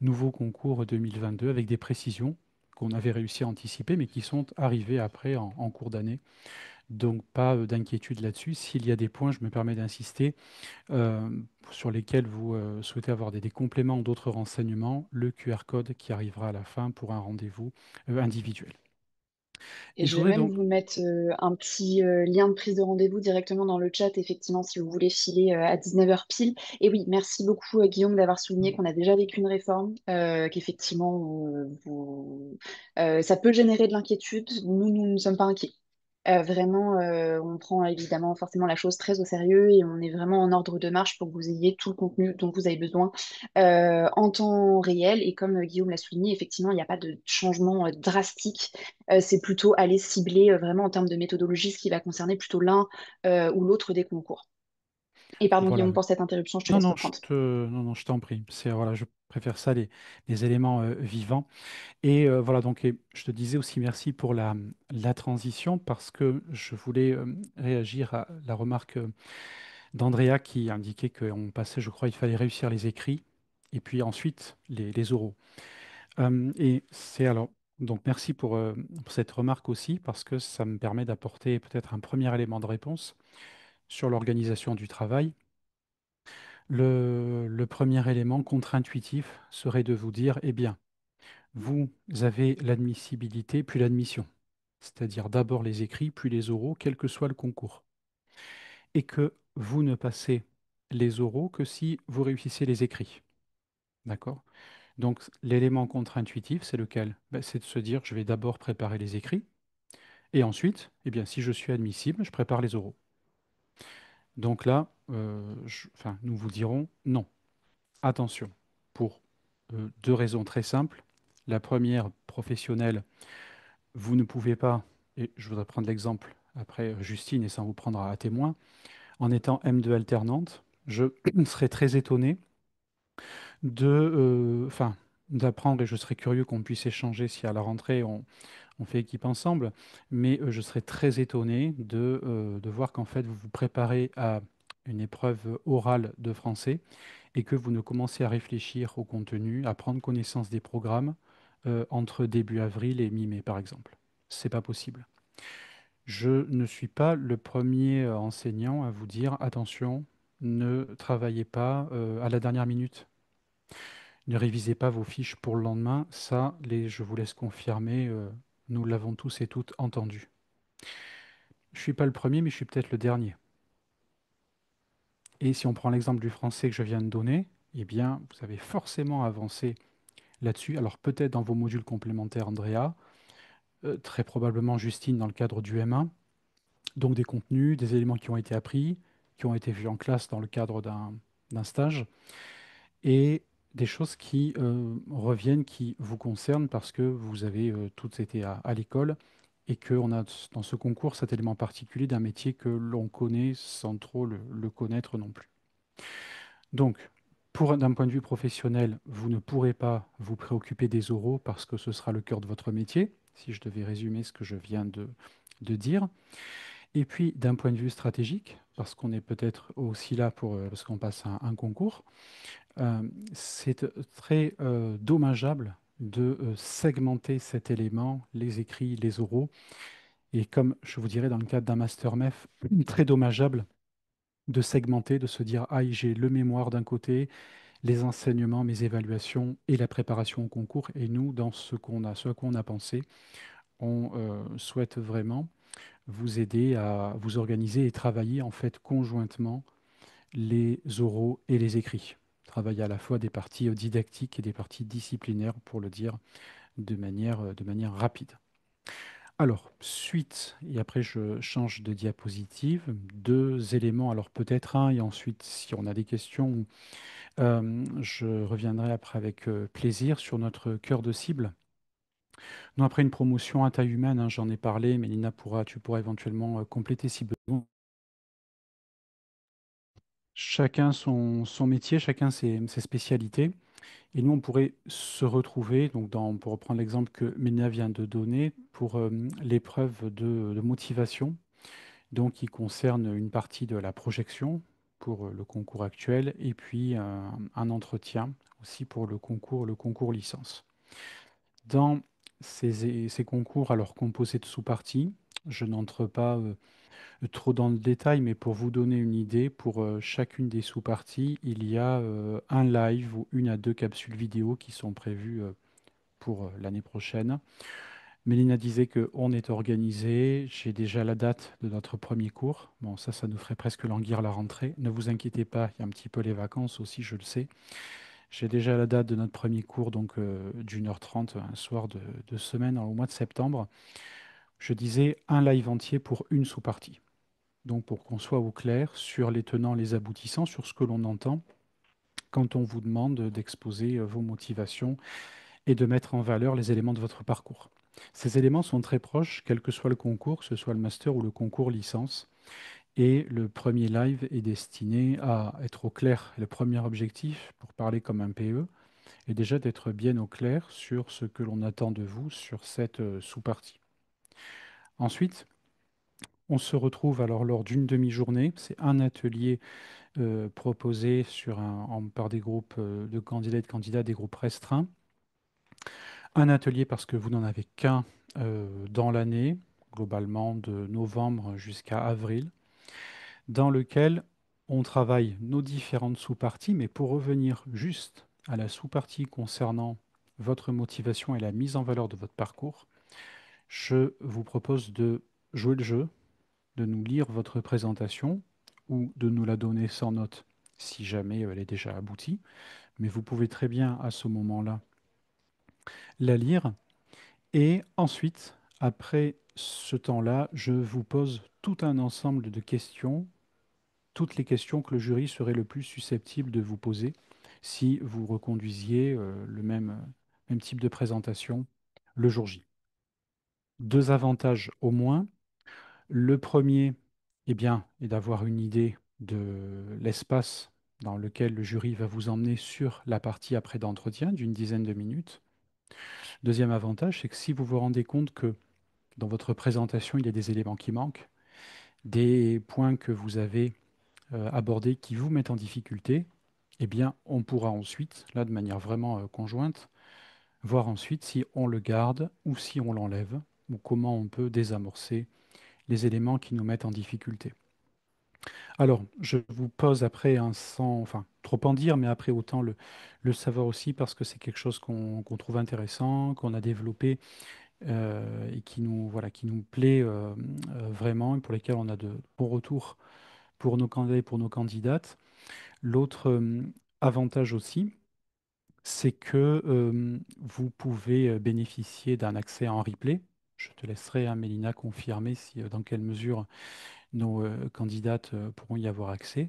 nouveau concours 2022, avec des précisions qu'on avait réussi à anticiper, mais qui sont arrivées après en cours d'année. Donc, pas d'inquiétude là-dessus. S'il y a des points, je me permets d'insister, euh, sur lesquels vous souhaitez avoir des compléments ou d'autres renseignements, le QR code qui arrivera à la fin pour un rendez-vous individuel. Et Et je je vais voudrais même donc... vous mettre un petit lien de prise de rendez-vous directement dans le chat, effectivement, si vous voulez filer à 19 heures pile. Et oui, merci beaucoup, Guillaume, d'avoir souligné qu'on a déjà vécu une réforme, qu'effectivement, ça peut générer de l'inquiétude. Nous ne sommes pas inquiets. Vraiment, on prend évidemment forcément la chose très au sérieux et on est vraiment en ordre de marche pour que vous ayez tout le contenu dont vous avez besoin en temps réel. Et comme Guillaume l'a souligné, effectivement, il n'y a pas de changement drastique. C'est plutôt aller cibler vraiment en termes de méthodologie ce qui va concerner plutôt l'un ou l'autre des concours. Et pardon, Voilà. Guillaume, pour cette interruption, je te Non, laisse non, reprendre. non, non, je t'en prie. C'est, voilà, je préfère ça, les éléments vivants. Et voilà, donc et je te disais aussi merci pour la transition parce que je voulais réagir à la remarque d'Andrea qui indiquait qu'on passait, je crois, il fallait réussir les écrits et puis ensuite les oraux. Et c'est alors, donc merci pour cette remarque aussi, parce que ça me permet d'apporter peut-être un premier élément de réponse sur l'organisation du travail. Le premier élément contre-intuitif serait de vous dire, eh bien, vous avez l'admissibilité puis l'admission, c'est-à-dire d'abord les écrits puis les oraux, quel que soit le concours, et que vous ne passez les oraux que si vous réussissez les écrits. D'accord? Donc l'élément contre-intuitif, c'est lequel? Ben, c'est de se dire, je vais d'abord préparer les écrits, et ensuite, eh bien, si je suis admissible, je prépare les oraux. Donc là, enfin, nous vous dirons non. Attention, pour deux raisons très simples. La première, professionnelle, vous ne pouvez pas, et je voudrais prendre l'exemple après Justine, et ça vous prendra à témoin, en étant M2 alternante, je serais très étonné enfin, d'apprendre, et je serais curieux qu'on puisse échanger si à la rentrée on fait équipe ensemble, mais je serais très étonné de voir qu'en fait vous vous préparez à une épreuve orale de français et que vous ne commencez à réfléchir au contenu, à prendre connaissance des programmes entre début avril et mi-mai, par exemple. C'est pas possible. Je ne suis pas le premier enseignant à vous dire attention, ne travaillez pas à la dernière minute. Ne révisez pas vos fiches pour le lendemain. Ça, je vous laisse confirmer. Nous l'avons tous et toutes entendu. Je suis pas le premier, mais je suis peut-être le dernier. Et si on prend l'exemple du français que je viens de donner, eh bien, vous avez forcément avancé là-dessus. Alors peut-être dans vos modules complémentaires, Andrea, très probablement Justine dans le cadre du M1. Donc des contenus, des éléments qui ont été appris, qui ont été vus en classe dans le cadre d'un stage, et des choses qui reviennent, qui vous concernent parce que vous avez toutes été à l'école et qu'on a dans ce concours cet élément particulier d'un métier que l'on connaît sans trop le connaître non plus. Donc, D'un point de vue professionnel, vous ne pourrez pas vous préoccuper des oraux parce que ce sera le cœur de votre métier, si je devais résumer ce que je viens de dire. Et puis, d'un point de vue stratégique, parce qu'on est peut-être aussi là parce qu'on passe un concours, euh, c'est très dommageable de segmenter cet élément, les écrits, les oraux. Et comme je vous dirais dans le cadre d'un master MEF, très dommageable de segmenter, de se dire, ah, j'ai le mémoire d'un côté, les enseignements, mes évaluations et la préparation au concours. Et nous, dans ce à quoi on a pensé, on souhaite vraiment vous aider à vous organiser et travailler en fait conjointement les oraux et les écrits. Travailler à la fois des parties didactiques et des parties disciplinaires, pour le dire de manière rapide. Alors, suite, et après je change de diapositive, deux éléments, alors peut-être un, et ensuite si on a des questions, je reviendrai après avec plaisir sur notre cœur de cible. Non, après une promotion à taille humaine, hein, j'en ai parlé, mais Lina tu pourras éventuellement compléter si besoin. Chacun son métier, chacun ses spécialités. Et nous, on pourrait se retrouver, donc pour reprendre l'exemple que Mélina vient de donner, pour l'épreuve de motivation, donc qui concerne une partie de la projection pour le concours actuel, et puis un entretien aussi pour le concours licence. Dans ces concours, alors composés de sous-parties, je n'entre pas trop dans le détail, mais pour vous donner une idée, pour chacune des sous-parties, il y a un live ou une à deux capsules vidéo qui sont prévues pour l'année prochaine. Mélina disait qu'on est organisé. J'ai déjà la date de notre premier cours. Bon, ça nous ferait presque languir la rentrée. Ne vous inquiétez pas, il y a un petit peu les vacances aussi, je le sais. J'ai déjà la date de notre premier cours, donc d'1h30, un soir de semaine au mois de septembre. Je disais un live entier pour une sous-partie. Donc pour qu'on soit au clair sur les tenants, les aboutissants, sur ce que l'on entend quand on vous demande d'exposer vos motivations et de mettre en valeur les éléments de votre parcours. Ces éléments sont très proches, quel que soit le concours, que ce soit le master ou le concours licence. Et le premier live est destiné à être au clair. Le premier objectif, pour parler comme un PE, est déjà d'être bien au clair sur ce que l'on attend de vous sur cette sous-partie. Ensuite, on se retrouve alors lors d'une demi-journée. C'est un atelier proposé par des groupes de candidats et de candidats, des groupes restreints. Un atelier parce que vous n'en avez qu'un dans l'année, globalement de novembre jusqu'à avril, dans lequel on travaille nos différentes sous-parties, mais pour revenir juste à la sous-partie concernant votre motivation et la mise en valeur de votre parcours, je vous propose de jouer le jeu, de nous lire votre présentation ou de nous la donner sans note si jamais elle est déjà aboutie. Mais vous pouvez très bien à ce moment-là la lire. Et ensuite, après ce temps-là, je vous pose tout un ensemble de questions, toutes les questions que le jury serait le plus susceptible de vous poser si vous reconduisiez même type de présentation le jour J. Deux avantages au moins. Le premier, eh bien, est d'avoir une idée de l'espace dans lequel le jury va vous emmener sur la partie après d'entretien d'une dizaine de minutes. Deuxième avantage, c'est que si vous vous rendez compte que dans votre présentation, il y a des éléments qui manquent, des points que vous avez abordés qui vous mettent en difficulté, eh bien, on pourra ensuite, là de manière vraiment conjointe, voir ensuite si on le garde ou si on l'enlève, ou comment on peut désamorcer les éléments qui nous mettent en difficulté. Alors, je vous pose après enfin, trop en dire, mais après autant le savoir aussi parce que c'est quelque chose qu'on trouve intéressant, qu'on a développé et voilà, qui nous plaît vraiment et pour lesquels on a de bons retours pour nos candidats et pour nos candidates. L'autre avantage aussi, c'est que vous pouvez bénéficier d'un accès en replay. Je te laisserai, hein, Mélina, confirmer dans quelle mesure nos candidates pourront y avoir accès.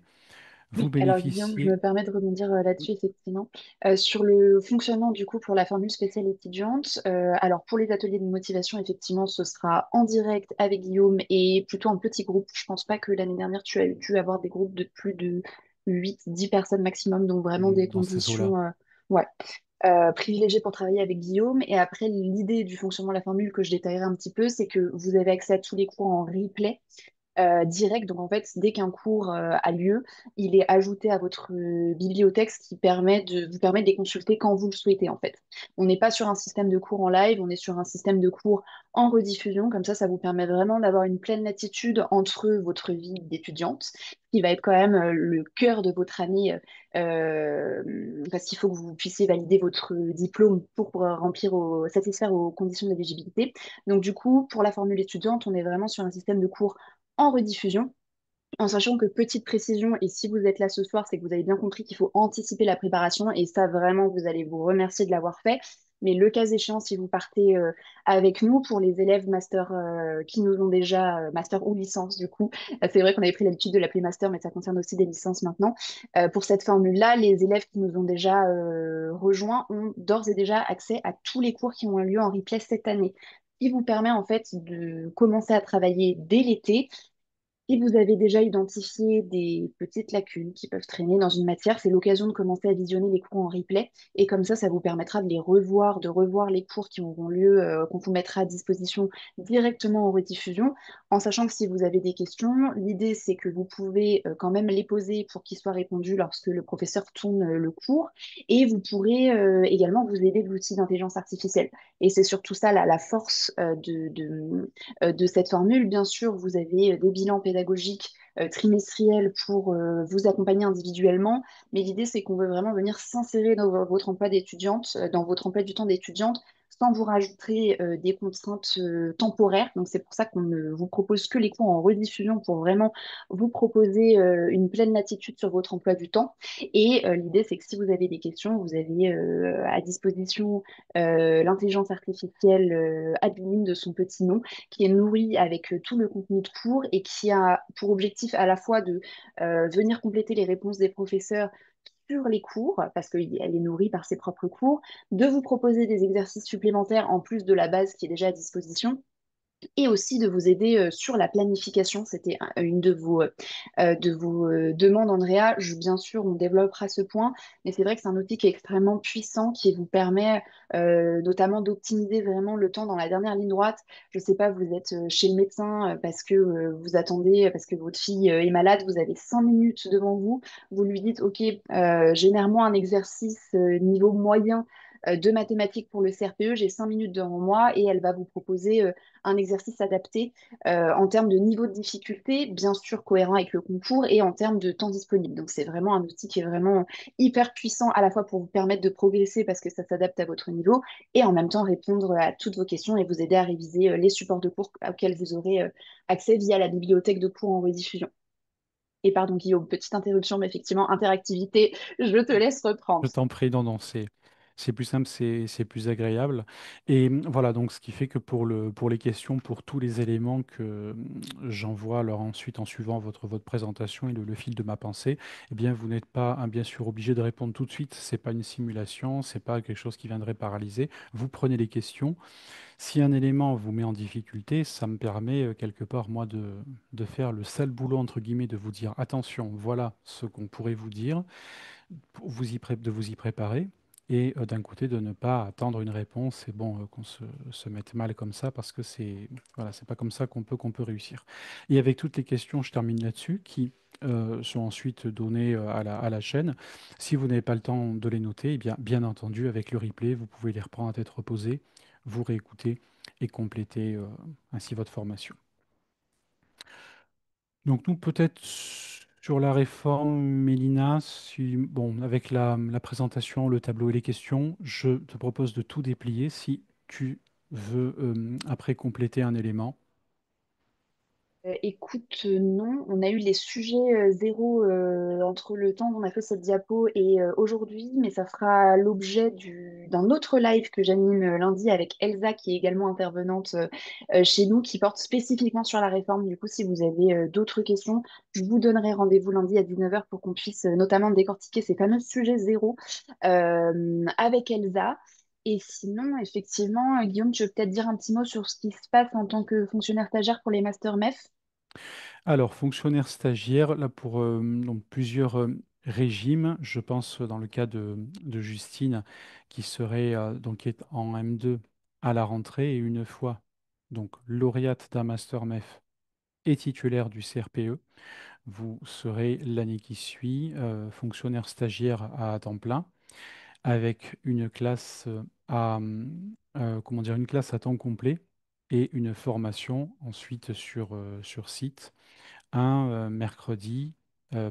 Vous Oui, alors Guillaume, je bénéficiez. me permets de rebondir là-dessus, effectivement. Sur le fonctionnement, du coup, pour la formule spéciale étudiante, alors pour les ateliers de motivation, effectivement, ce sera en direct avec Guillaume et plutôt en petit groupe. Je pense pas que l'année dernière, tu as pu avoir des groupes de plus de 8, 10 personnes maximum, donc vraiment des Dans ces eaux-là. conditions ouais, privilégiées pour travailler avec Guillaume. Et après, l'idée du fonctionnement de la formule que je détaillerai un petit peu, c'est que vous avez accès à tous les cours en replay direct. Donc en fait, dès qu'un cours a lieu, il est ajouté à votre bibliothèque, ce qui permet de vous permet de les consulter quand vous le souhaitez en fait. On n'est pas sur un système de cours en live, on est sur un système de cours en rediffusion. Comme ça vous permet vraiment d'avoir une pleine latitude entre votre vie d'étudiante, qui va être quand même le cœur de votre année, parce qu'il faut que vous puissiez valider votre diplôme pour satisfaire aux conditions d'éligibilité. Donc du coup, pour la formule étudiante, on est vraiment sur un système de cours en rediffusion, en sachant que petite précision, et si vous êtes là ce soir, c'est que vous avez bien compris qu'il faut anticiper la préparation, et ça vraiment, vous allez vous remercier de l'avoir fait. Mais le cas échéant, si vous partez avec nous, pour les élèves master qui nous ont déjà, master ou licence du coup, c'est vrai qu'on avait pris l'habitude de l'appeler master, mais ça concerne aussi des licences maintenant. Pour cette formule-là, les élèves qui nous ont déjà rejoints ont d'ores et déjà accès à tous les cours qui ont lieu en replay cette année, ce qui vous permet en fait de commencer à travailler dès l'été. Si vous avez déjà identifié des petites lacunes qui peuvent traîner dans une matière, c'est l'occasion de commencer à visionner les cours en replay. Et comme ça vous permettra de les revoir, de revoir les cours qui auront lieu, qu'on vous mettra à disposition directement en rediffusion. En sachant que si vous avez des questions, l'idée c'est que vous pouvez quand même les poser pour qu'ils soient répondus lorsque le professeur tourne le cours. Et vous pourrez également vous aider de l'outil d'intelligence artificielle. Et c'est surtout ça la force de cette formule. Bien sûr, vous avez des bilans pédagogiques trimestriels pour vous accompagner individuellement, mais l'idée, c'est qu'on veut vraiment venir s'insérer dans votre emploi d'étudiante, dans votre emploi du temps d'étudiante, sans vous rajouter des contraintes temporaires. Donc, c'est pour ça qu'on ne vous propose que les cours en rediffusion pour vraiment vous proposer une pleine latitude sur votre emploi du temps. Et l'idée, c'est que si vous avez des questions, vous avez à disposition l'intelligence artificielle Adeline de son petit nom, qui est nourrie avec tout le contenu de cours et qui a pour objectif à la fois de venir compléter les réponses des professeurs sur les cours, parce qu'elle est nourrie par ses propres cours, de vous proposer des exercices supplémentaires en plus de la base qui est déjà à disposition, et aussi de vous aider sur la planification. C'était une de vos demandes, Andrea. Bien sûr, on développera ce point, mais c'est vrai que c'est un outil qui est extrêmement puissant, qui vous permet notamment d'optimiser vraiment le temps dans la dernière ligne droite. Je ne sais pas, vous êtes chez le médecin parce que vous attendez, parce que votre fille est malade, vous avez 5 minutes devant vous, vous lui dites, OK, génère-moi un exercice niveau moyen de mathématiques pour le CRPE, j'ai 5 minutes devant moi et elle va vous proposer un exercice adapté en termes de niveau de difficulté, bien sûr cohérent avec le concours et en termes de temps disponible. Donc c'est vraiment un outil qui est vraiment hyper puissant à la fois pour vous permettre de progresser parce que ça s'adapte à votre niveau et en même temps répondre à toutes vos questions et vous aider à réviser les supports de cours auxquels vous aurez accès via la bibliothèque de cours en rediffusion. Et pardon Guillaume, petite interruption, mais effectivement, interactivité, je te laisse reprendre. Je t'en prie, non, non, c'est plus simple, c'est plus agréable. Et voilà, donc ce qui fait que pour les questions, pour tous les éléments que j'envoie alors ensuite en suivant votre présentation et le fil de ma pensée, eh bien, vous n'êtes pas, bien sûr, obligé de répondre tout de suite. C'est pas une simulation, c'est pas quelque chose qui viendrait paralyser. Vous prenez les questions. Si un élément vous met en difficulté, ça me permet quelque part, moi, de faire le sale boulot, entre guillemets, de vous dire, attention, voilà ce qu'on pourrait vous dire pour de vous y préparer et d'un côté de ne pas attendre une réponse et bon qu'on se mette mal comme ça parce que c'est voilà, c'est pas comme ça qu'on peut réussir. Et avec toutes les questions, je termine là-dessus, qui sont ensuite données à la chaîne. Si vous n'avez pas le temps de les noter, eh bien entendu, avec le replay, vous pouvez les reprendre à tête reposée, vous réécouter et compléter ainsi votre formation. Donc nous, peut-être sur la réforme, Mélina, bon, avec la présentation, le tableau et les questions, je te propose de tout déplier si tu veux après compléter un élément. Écoute, non, on a eu les sujets zéro entre le temps où on a fait cette diapo et aujourd'hui, mais ça fera l'objet d'un autre live que j'anime lundi avec Elsa, qui est également intervenante chez nous, qui porte spécifiquement sur la réforme. Du coup, si vous avez d'autres questions, je vous donnerai rendez-vous lundi à 19h pour qu'on puisse notamment décortiquer ces fameux sujets zéro avec Elsa. Et sinon, effectivement, Guillaume, tu veux peut-être dire un petit mot sur ce qui se passe en tant que fonctionnaire stagiaire pour les Master MEF? Alors, fonctionnaire stagiaire, là pour donc plusieurs régime, je pense dans le cas de Justine, qui serait donc est en M2 à la rentrée et une fois donc lauréate d'un master MEF et titulaire du CRPE, vous serez l'année qui suit fonctionnaire stagiaire à temps plein avec une classe comment dire, une classe à temps complet et une formation ensuite sur site un mercredi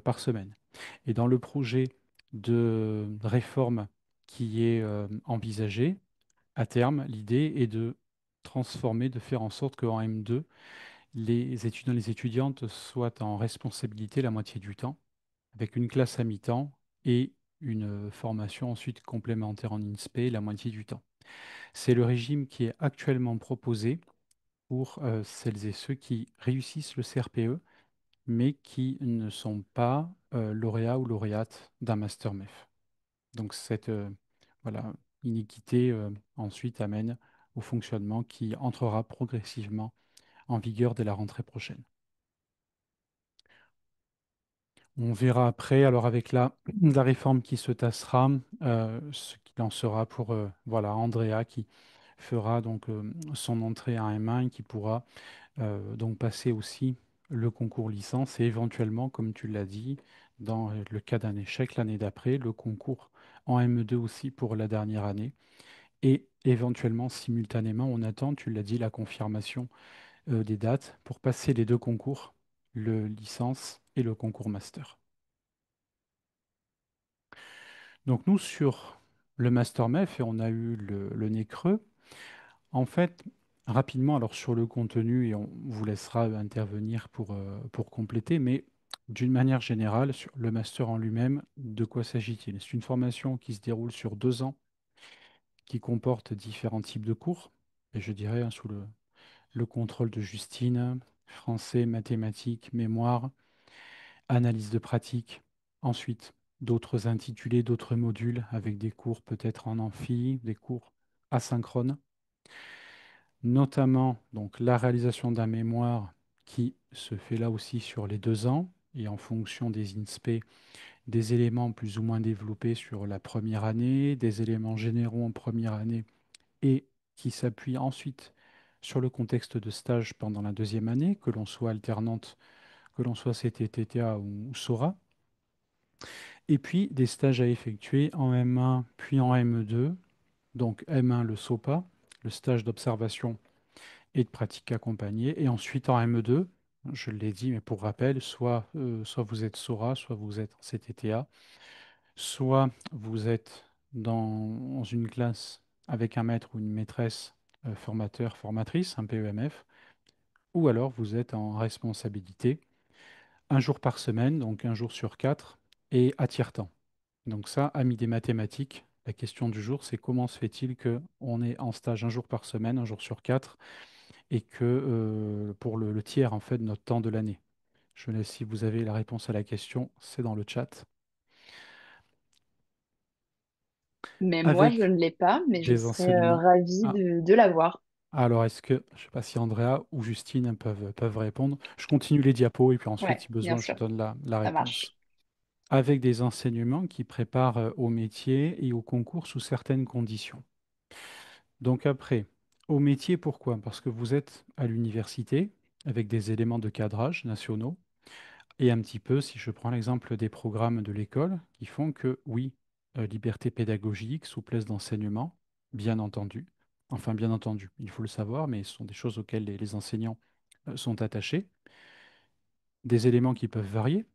par semaine. Et dans le projet de réforme qui est envisagé, à terme, l'idée est de transformer, de faire en sorte qu'en M2, les étudiants et les étudiantes soient en responsabilité la moitié du temps, avec une classe à mi-temps et une formation ensuite complémentaire en INSPE la moitié du temps. C'est le régime qui est actuellement proposé pour celles et ceux qui réussissent le CRPE mais qui ne sont pas lauréats ou lauréates d'un master MEF. Donc cette voilà, iniquité ensuite amène au fonctionnement qui entrera progressivement en vigueur dès la rentrée prochaine. On verra après, alors avec la réforme qui se tassera, ce qu'il en sera pour voilà, Andrea qui fera donc son entrée en M1 et qui pourra donc passer aussi le concours licence et éventuellement, comme tu l'as dit, dans le cas d'un échec l'année d'après, le concours en M2 aussi pour la dernière année. Et éventuellement, simultanément, on attend, tu l'as dit, la confirmation des dates pour passer les deux concours, le licence et le concours master. Donc nous, sur le master MEF, et on a eu le nez creux, en fait, rapidement, alors sur le contenu, et on vous laissera intervenir pour compléter, mais d'une manière générale, sur le master en lui-même, de quoi s'agit-il? C'est une formation qui se déroule sur 2 ans, qui comporte différents types de cours, et je dirais hein, sous le contrôle de Justine, français, mathématiques, mémoire, analyse de pratique, ensuite d'autres intitulés, d'autres modules avec des cours peut-être en amphi, des cours asynchrones notamment donc la réalisation d'un mémoire qui se fait là aussi sur les 2 ans et en fonction des INSPE, des éléments plus ou moins développés sur la première année, des éléments généraux en première année et qui s'appuient ensuite sur le contexte de stage pendant la deuxième année, que l'on soit alternante, que l'on soit CTTTA ou SORA, et puis des stages à effectuer en M1 puis en M2, donc M1 le SOPA, le stage d'observation et de pratique accompagnée. Et ensuite en ME2, je l'ai dit, mais pour rappel, soit vous êtes SORA, soit vous êtes en CTTA, soit vous êtes dans une classe avec un maître ou une maîtresse formateur, formatrice, un PEMF, ou alors vous êtes en responsabilité un jour par semaine, donc un jour sur 4, et à tiers-temps. Donc ça, amis des mathématiques, la question du jour, c'est comment se fait-il qu'on est en stage un jour par semaine, un jour sur 4, et que pour le tiers en fait de notre temps de l'année. Je laisse si vous avez la réponse à la question, c'est dans le chat. Mais moi, je Avec ne l'ai pas, mais je des serais enseignements. ravie Ah, de l'avoir. alors est-ce que, je ne sais pas si Andrea ou Justine peuvent répondre. Je continue les diapos et puis ensuite, Ouais, si bien besoin, je sûr, donne la ça réponse. marche. Avec des enseignements qui préparent au métier et au concours sous certaines conditions. Donc après, au métier, pourquoi? Parce que vous êtes à l'université avec des éléments de cadrage nationaux. Et un petit peu, si je prends l'exemple des programmes de l'école, qui font que, oui, liberté pédagogique, souplesse d'enseignement, bien entendu. Enfin, bien entendu, il faut le savoir, mais ce sont des choses auxquelles les enseignants sont attachés. Des éléments qui peuvent varier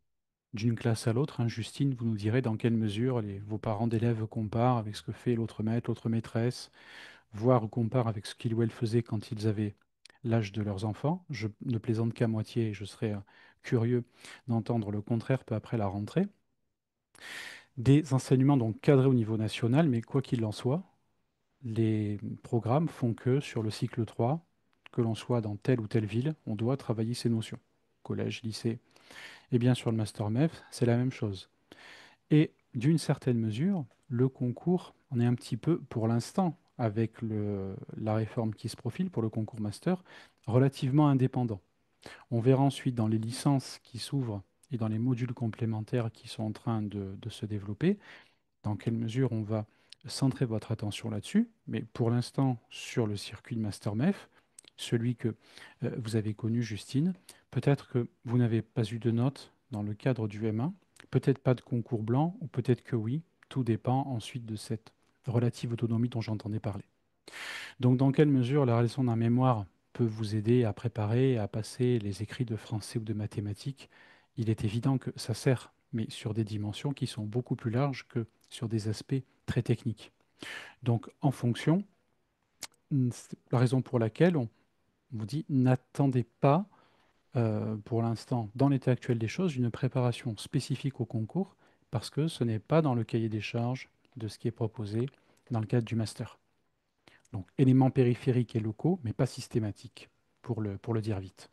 d'une classe à l'autre, hein. Justine, vous nous direz dans quelle mesure vos parents d'élèves comparent avec ce que fait l'autre maître, l'autre maîtresse, voire comparent avec ce qu'ils ou elles faisaient quand ils avaient l'âge de leurs enfants. Je ne plaisante qu'à moitié et je serais curieux d'entendre le contraire peu après la rentrée. Des enseignements donc cadrés au niveau national, mais quoi qu'il en soit, les programmes font que sur le cycle 3, que l'on soit dans telle ou telle ville, on doit travailler ces notions. Collège, lycée. Et bien sur le Master MEF, c'est la même chose. Et d'une certaine mesure, le concours, on est un petit peu, pour l'instant, avec la réforme qui se profile pour le concours master, relativement indépendant. On verra ensuite dans les licences qui s'ouvrent et dans les modules complémentaires qui sont en train de se développer, dans quelle mesure on va centrer votre attention là-dessus. Mais pour l'instant, sur le circuit de MasterMef, celui que vous avez connu, Justine, peut-être que vous n'avez pas eu de notes dans le cadre du M1, peut-être pas de concours blanc, ou peut-être que oui. Tout dépend ensuite de cette relative autonomie dont j'entendais parler. Donc, dans quelle mesure la réalisation d'un mémoire peut vous aider à préparer, à passer les écrits de français ou de mathématiques? Il est évident que ça sert, mais sur des dimensions qui sont beaucoup plus larges que sur des aspects très techniques. Donc, en fonction, c'est la raison pour laquelle on vous dit n'attendez pas, pour l'instant, dans l'état actuel des choses, une préparation spécifique au concours, parce que ce n'est pas dans le cahier des charges de ce qui est proposé dans le cadre du master. Donc, éléments périphériques et locaux, mais pas systématiques, pour le dire vite.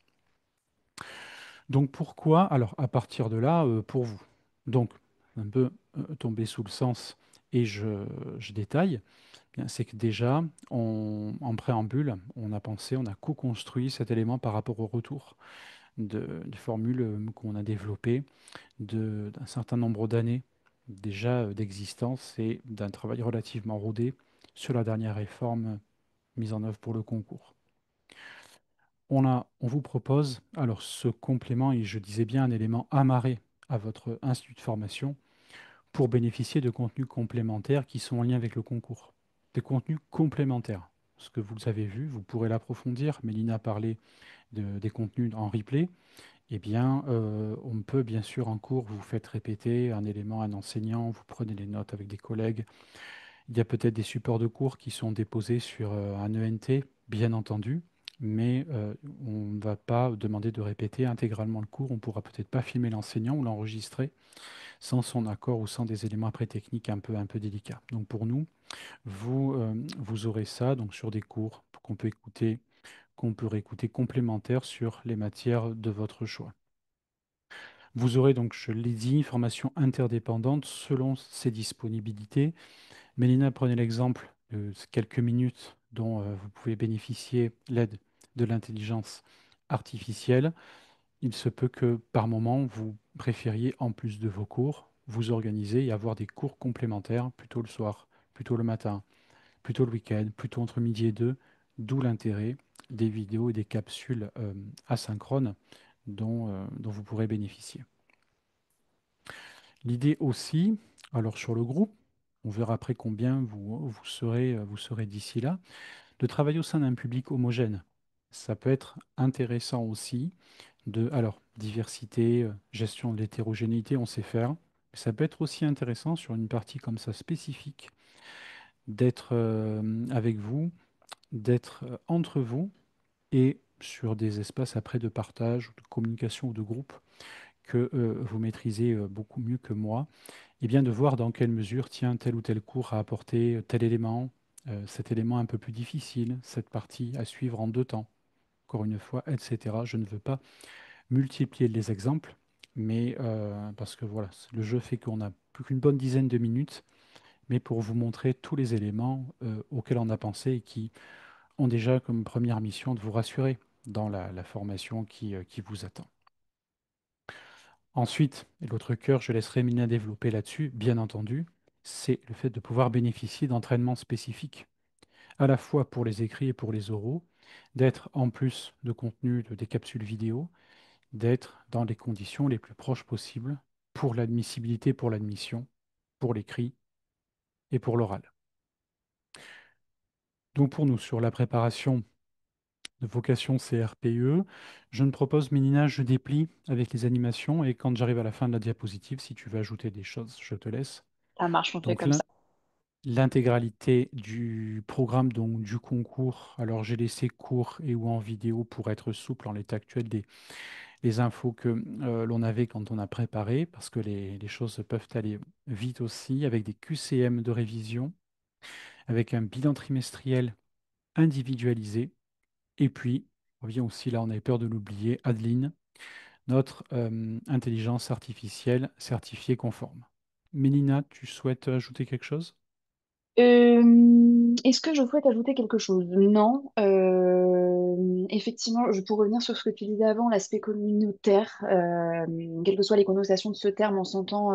Donc, pourquoi? Alors, à partir de là, pour vous. Donc, un peu tomber sous le sens, et je détaille, bien, c'est que déjà, en préambule, on a pensé, on a co-construit cet élément par rapport au retour de formules qu'on a développées d'un certain nombre d'années déjà d'existence et d'un travail relativement rodé sur la dernière réforme mise en œuvre pour le concours. On vous propose alors ce complément, et je disais bien un élément amarré à votre institut de formation pour bénéficier de contenus complémentaires qui sont en lien avec le concours. Des contenus complémentaires. Ce que vous avez vu, vous pourrez l'approfondir. Mélina a parlé des contenus en replay. Eh bien, on peut bien sûr en cours, vous faites répéter un élément à un enseignant, vous prenez les notes avec des collègues. Il y a peut-être des supports de cours qui sont déposés sur un ENT, bien entendu, mais on ne va pas demander de répéter intégralement le cours. On ne pourra peut-être pas filmer l'enseignant ou l'enregistrer sans son accord ou sans des éléments après techniques un peu délicats. Donc pour nous, vous aurez ça donc sur des cours qu'on peut réécouter complémentaires sur les matières de votre choix. Vous aurez donc, je l'ai dit, une formation interdépendante selon ses disponibilités. Mélina prenait l'exemple de ces quelques minutes dont vous pouvez bénéficier l'aide de l'intelligence artificielle. Il se peut que par moment, vous préfériez, en plus de vos cours, vous organiser et avoir des cours complémentaires, plutôt le soir, plutôt le matin, plutôt le week-end, plutôt entre midi et deux, d'où l'intérêt des vidéos et des capsules asynchrones dont vous pourrez bénéficier. L'idée aussi, alors sur le groupe, on verra après combien vous serez d'ici là, de travailler au sein d'un public homogène. Ça peut être intéressant aussi alors, diversité, gestion de l'hétérogénéité, on sait faire. Mais ça peut être aussi intéressant sur une partie comme ça spécifique, d'être avec vous, d'être entre vous et sur des espaces après de partage, de communication ou de groupe que vous maîtrisez beaucoup mieux que moi, et bien de voir dans quelle mesure tient tel ou tel cours à apporter tel élément, cet élément un peu plus difficile, cette partie à suivre en deux temps, encore une fois, etc. Je ne veux pas multiplier les exemples, mais parce que voilà, le jeu fait qu'on n'a plus qu'une bonne dizaine de minutes, mais pour vous montrer tous les éléments auxquels on a pensé et qui ont déjà comme première mission de vous rassurer dans la formation qui vous attend. Ensuite, et l'autre cœur, je laisserai Mina développer là-dessus, bien entendu, c'est le fait de pouvoir bénéficier d'entraînements spécifiques, à la fois pour les écrits et pour les oraux, d'être en plus de contenu des capsules vidéo, d'être dans les conditions les plus proches possibles pour l'admissibilité, pour l'admission, pour l'écrit et pour l'oral. Donc pour nous, sur la préparation de vocation CRPE, je me propose, Mélina, je déplie avec les animations et quand j'arrive à la fin de la diapositive, si tu veux ajouter des choses, je te laisse. Ça marche, on fait Donc comme ça. l'intégralité du programme, donc du concours, alors j'ai laissé court et ou en vidéo pour être souple en l'état actuel des infos que l'on avait quand on a préparé, parce que les choses peuvent aller vite aussi, avec des QCM de révision, avec un bilan trimestriel individualisé, et puis, on revient aussi là, on avait peur de l'oublier, Adeline, notre intelligence artificielle certifiée conforme. Mélina, tu souhaites ajouter quelque chose? Est-ce que je souhaite ajouter quelque chose? Non. Effectivement, pour revenir sur ce que tu disais avant, l'aspect communautaire, quelles que soient les connotations de ce terme, on s'entend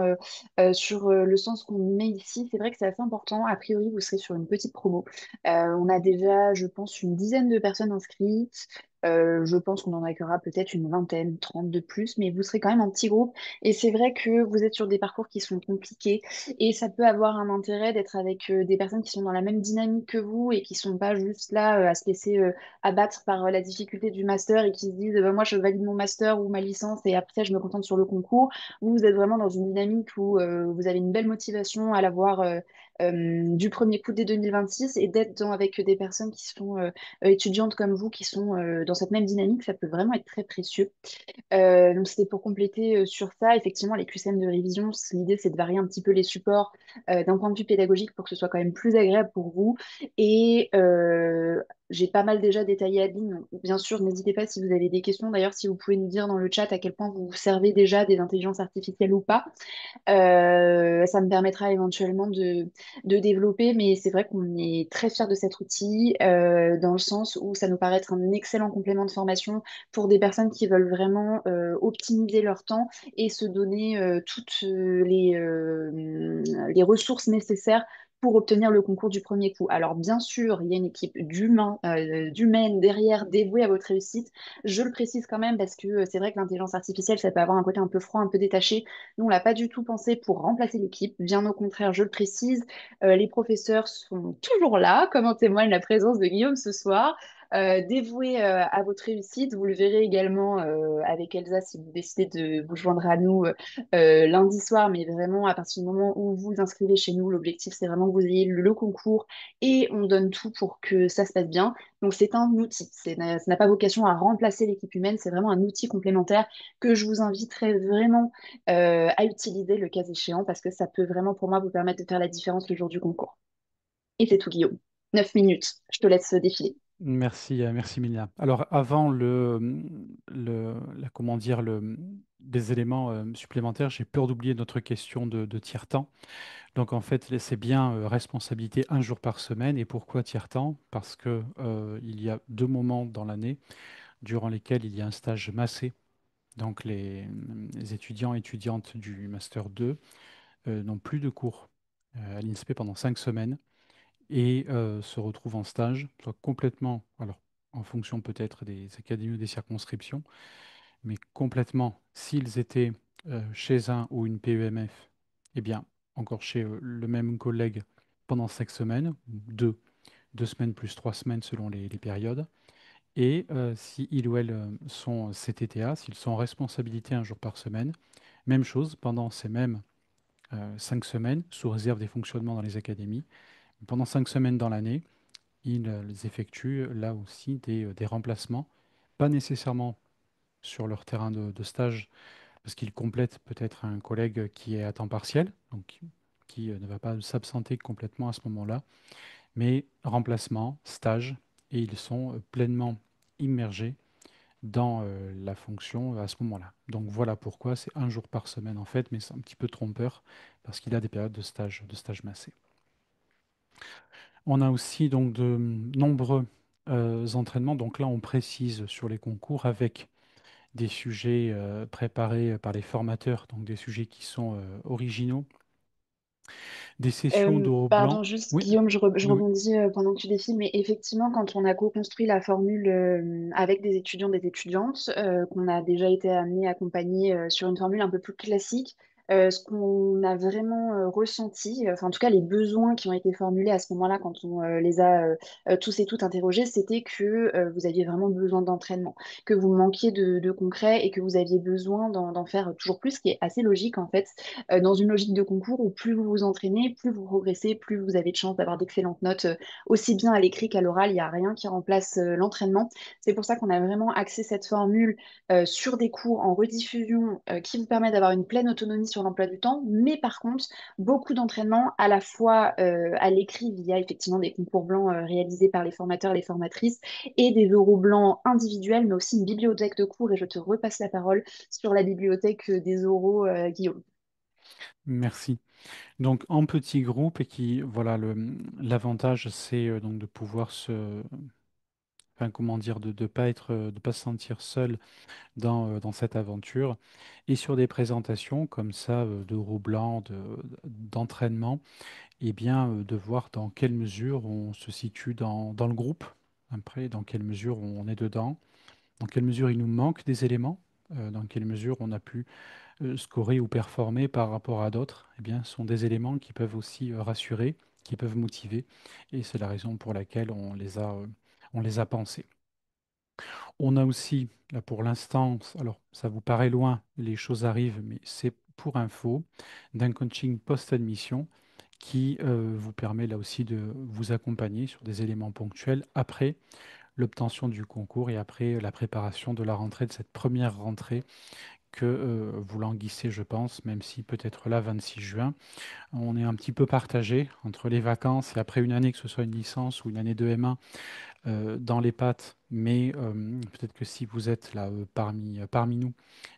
sur le sens qu'on y met ici. C'est vrai que c'est assez important. A priori, vous serez sur une petite promo. On a déjà, je pense, une dizaine de personnes inscrites. Je pense qu'on en accueillera peut-être une vingtaine, 30 de plus, mais vous serez quand même un petit groupe. Et c'est vrai que vous êtes sur des parcours qui sont compliqués et ça peut avoir un intérêt d'être avec des personnes qui sont dans la même dynamique que vous et qui sont pas juste là à se laisser abattre par la difficulté du master et qui se disent bah, moi je valide mon master ou ma licence et après je me contente sur le concours. Vous êtes vraiment dans une dynamique où vous avez une belle motivation à l'avoir du premier coup dès 2026 et d'être avec des personnes qui sont étudiantes comme vous qui sont dans cette même dynamique, ça peut vraiment être très précieux. Donc c'était pour compléter sur ça. Effectivement, les QCM de révision, l'idée c'est de varier un petit peu les supports d'un point de vue pédagogique pour que ce soit quand même plus agréable pour vous. Et j'ai pas mal déjà détaillé Adeline. Donc, bien sûr, n'hésitez pas si vous avez des questions. D'ailleurs, si vous pouvez nous dire dans le chat à quel point vous vous servez déjà des intelligences artificielles ou pas. Ça me permettra éventuellement de développer, mais c'est vrai qu'on est très fiers de cet outil dans le sens où ça nous paraît être un excellent complément de formation pour des personnes qui veulent vraiment optimiser leur temps et se donner toutes les ressources nécessaires pour obtenir le concours du premier coup. Alors bien sûr, il y a une équipe d'humaines derrière dévouée à votre réussite. Je le précise quand même parce que c'est vrai que l'intelligence artificielle, ça peut avoir un côté un peu froid, un peu détaché. Nous, on l'a pas du tout pensé pour remplacer l'équipe. Bien au contraire, je le précise, les professeurs sont toujours là, comme en témoigne la présence de Guillaume ce soir, dévoués à votre réussite. Vous le verrez également avec Elsa si vous décidez de vous joindre à nous lundi soir. Mais vraiment, à partir du moment où vous vous inscrivez chez nous, l'objectif, c'est vraiment que vous ayez le concours et on donne tout pour que ça se passe bien. Donc, c'est un outil. Ça n'a pas vocation à remplacer l'équipe humaine. C'est vraiment un outil complémentaire que je vous inviterai vraiment à utiliser le cas échéant parce que ça peut vraiment pour moi vous permettre de faire la différence le jour du concours. Et c'est tout, Guillaume. 9 minutes, je te laisse défiler. Merci, merci Milia. Alors avant comment dire, des éléments supplémentaires, j'ai peur d'oublier notre question de tiers-temps. Donc en fait, c'est bien responsabilité un jour par semaine. Et pourquoi tiers-temps? Parce que il y a deux moments dans l'année durant lesquels il y a un stage massé. Donc les étudiants et étudiantes du Master 2 n'ont plus de cours à l'INSPE pendant 5 semaines et se retrouvent en stage, soit complètement, alors en fonction peut-être des académies ou des circonscriptions, mais complètement, s'ils étaient chez un ou une PEMF, eh bien, encore chez le même collègue pendant 5 semaines, deux semaines plus 3 semaines selon les périodes. Et si ils ou elles sont CTTA, s'ils sont en responsabilité un jour par semaine, même chose pendant ces mêmes 5 semaines, sous réserve des fonctionnements dans les académies. Pendant 5 semaines dans l'année, ils effectuent là aussi des remplacements, pas nécessairement sur leur terrain de stage, parce qu'ils complètent peut-être un collègue qui est à temps partiel, donc qui ne va pas s'absenter complètement à ce moment-là, mais remplacement, stage, et ils sont pleinement immergés dans la fonction à ce moment-là. Donc voilà pourquoi c'est un jour par semaine en fait, mais c'est un petit peu trompeur parce qu'il y a des périodes de stage massé. On a aussi donc de nombreux entraînements. Donc là, on précise sur les concours avec des sujets préparés par les formateurs, donc des sujets qui sont originaux, des sessions d'eau blanc. Pardon, juste Oui, Guillaume, je oui, oui. rebondis pendant que tu défiles, mais effectivement, quand on a co-construit la formule avec des étudiants, des étudiantes, qu'on a déjà été amené à accompagner sur une formule un peu plus classique, ce qu'on a vraiment ressenti, enfin en tout cas les besoins qui ont été formulés à ce moment-là quand on les a tous et toutes interrogés, c'était que vous aviez vraiment besoin d'entraînement, que vous manquiez de concret et que vous aviez besoin d'en faire toujours plus, ce qui est assez logique en fait dans une logique de concours où plus vous vous entraînez, plus vous progressez, plus vous avez de chances d'avoir d'excellentes notes, aussi bien à l'écrit qu'à l'oral. Il n'y a rien qui remplace l'entraînement. C'est pour ça qu'on a vraiment axé cette formule sur des cours en rediffusion qui vous permettent d'avoir une pleine autonomie sur l'emploi du temps, mais par contre, beaucoup d'entraînement à la fois à l'écrit via effectivement des concours blancs réalisés par les formateurs et les formatrices et des euros blancs individuels, mais aussi une bibliothèque de cours. Et je te repasse la parole sur la bibliothèque des oraux, Guillaume. Merci. Donc en petit groupe et qui, voilà, l'avantage c'est donc de pouvoir enfin comment dire, de pas être, de pas se sentir seul dans cette aventure. Et sur des présentations comme ça de roues blancs, d'entraînement, et bien de voir dans quelle mesure on se situe dans le groupe, après dans quelle mesure on est dedans, dans quelle mesure il nous manque des éléments, dans quelle mesure on a pu scorer ou performer par rapport à d'autres, eh bien, sont des éléments qui peuvent aussi rassurer, qui peuvent motiver, et c'est la raison pour laquelle on les a pensés. On a aussi, là pour l'instant, alors ça vous paraît loin, les choses arrivent, mais c'est pour info, d'un coaching post-admission qui vous permet là aussi de vous accompagner sur des éléments ponctuels après l'obtention du concours et après la préparation de la rentrée, de cette première rentrée que vous languissez, je pense, même si peut-être là, 26 juin, on est un petit peu partagé entre les vacances et après une année, que ce soit une licence ou une année de M1, dans les pattes. Mais peut-être que si vous êtes là parmi nous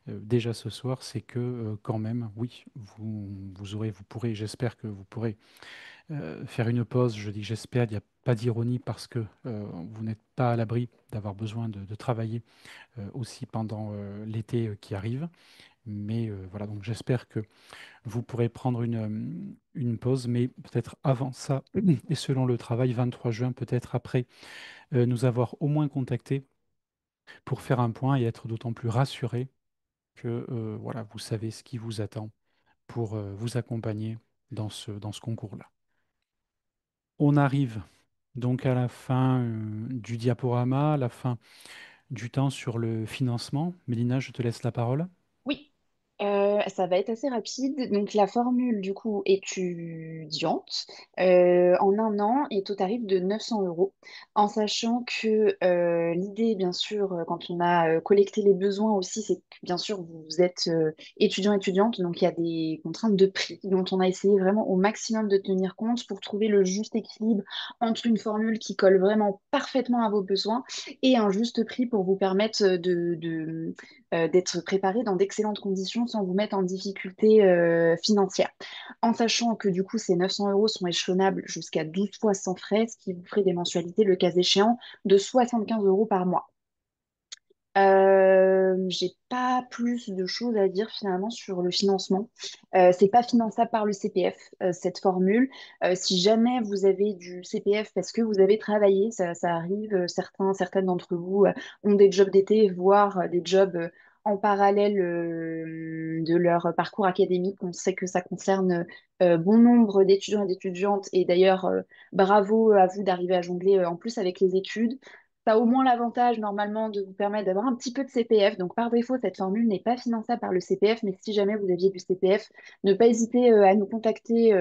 déjà ce soir, c'est que quand même, oui, vous pourrez, j'espère que vous pourrez faire une pause. Je dis j'espère, il n'y a pas d'ironie parce que vous n'êtes pas à l'abri d'avoir besoin de travailler aussi pendant l'été qui arrive. Mais voilà, donc j'espère que vous pourrez prendre une pause, mais peut-être avant ça, et selon le travail, 23 juin, peut-être après nous avoir au moins contacté pour faire un point et être d'autant plus rassuré que voilà, vous savez ce qui vous attend pour vous accompagner dans ce concours-là. On arrive donc à la fin du diaporama, à la fin du temps sur le financement. Mélina, je te laisse la parole. Oui, ça va être assez rapide. Donc la formule du coup étudiante en un an est au tarif de 900 euros, en sachant que l'idée, bien sûr, quand on a collecté les besoins aussi, c'est que bien sûr vous êtes étudiante, donc il y a des contraintes de prix dont on a essayé vraiment au maximum de tenir compte pour trouver le juste équilibre entre une formule qui colle vraiment parfaitement à vos besoins et un juste prix pour vous permettre d'être préparé dans d'excellentes conditions sans vous mettre en difficulté financière. En sachant que du coup, ces 900 euros sont échelonnables jusqu'à 12 fois sans frais, ce qui vous ferait des mensualités, le cas échéant, de 75 euros par mois. J'ai pas plus de choses à dire finalement sur le financement. C'est pas finançable par le CPF, cette formule. Si jamais vous avez du CPF parce que vous avez travaillé, ça arrive, certaines d'entre vous ont des jobs d'été, voire des jobs en parallèle de leur parcours académique. On sait que ça concerne bon nombre d'étudiants et d'étudiantes. Et d'ailleurs, bravo à vous d'arriver à jongler en plus avec les études. Ça a au moins l'avantage normalement de vous permettre d'avoir un petit peu de CPF. Donc par défaut, cette formule n'est pas finançable par le CPF, mais si jamais vous aviez du CPF, ne pas hésiter à nous contacter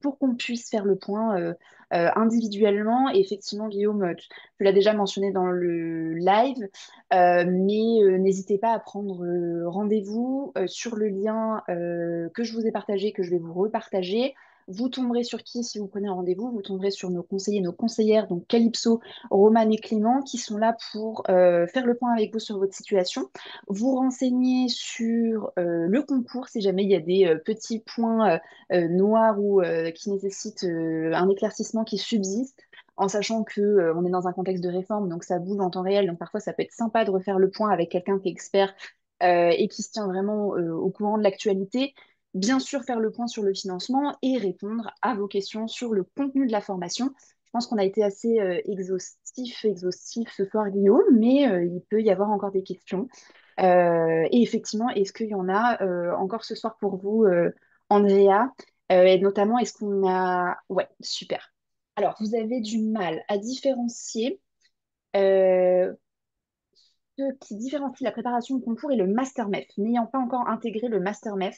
pour qu'on puisse faire le point individuellement. Et effectivement, Guillaume, tu l'as déjà mentionné dans le live, mais n'hésitez pas à prendre rendez-vous sur le lien que je vous ai partagé, que je vais vous repartager. Vous tomberez sur qui si vous prenez un rendez-vous? Vous tomberez sur nos conseillers, nos conseillères, donc Calypso, Romane et Clément, qui sont là pour faire le point avec vous sur votre situation, vous renseigner sur le concours si jamais il y a des petits points noirs ou qui nécessitent un éclaircissement qui subsiste. En sachant que on est dans un contexte de réforme, donc ça bouge en temps réel, donc parfois ça peut être sympa de refaire le point avec quelqu'un qui est expert et qui se tient vraiment au courant de l'actualité. Bien sûr, faire le point sur le financement et répondre à vos questions sur le contenu de la formation. Je pense qu'on a été assez exhaustif ce soir, Guillaume, mais il peut y avoir encore des questions. Et effectivement, est-ce qu'il y en a encore ce soir pour vous, Andrea? Et notamment, est-ce qu'on a... Ouais, super. Alors, vous avez du mal à différencier euh, ce qui différencie la préparation au concours et le master MEF. N'ayant pas encore intégré le master MEF,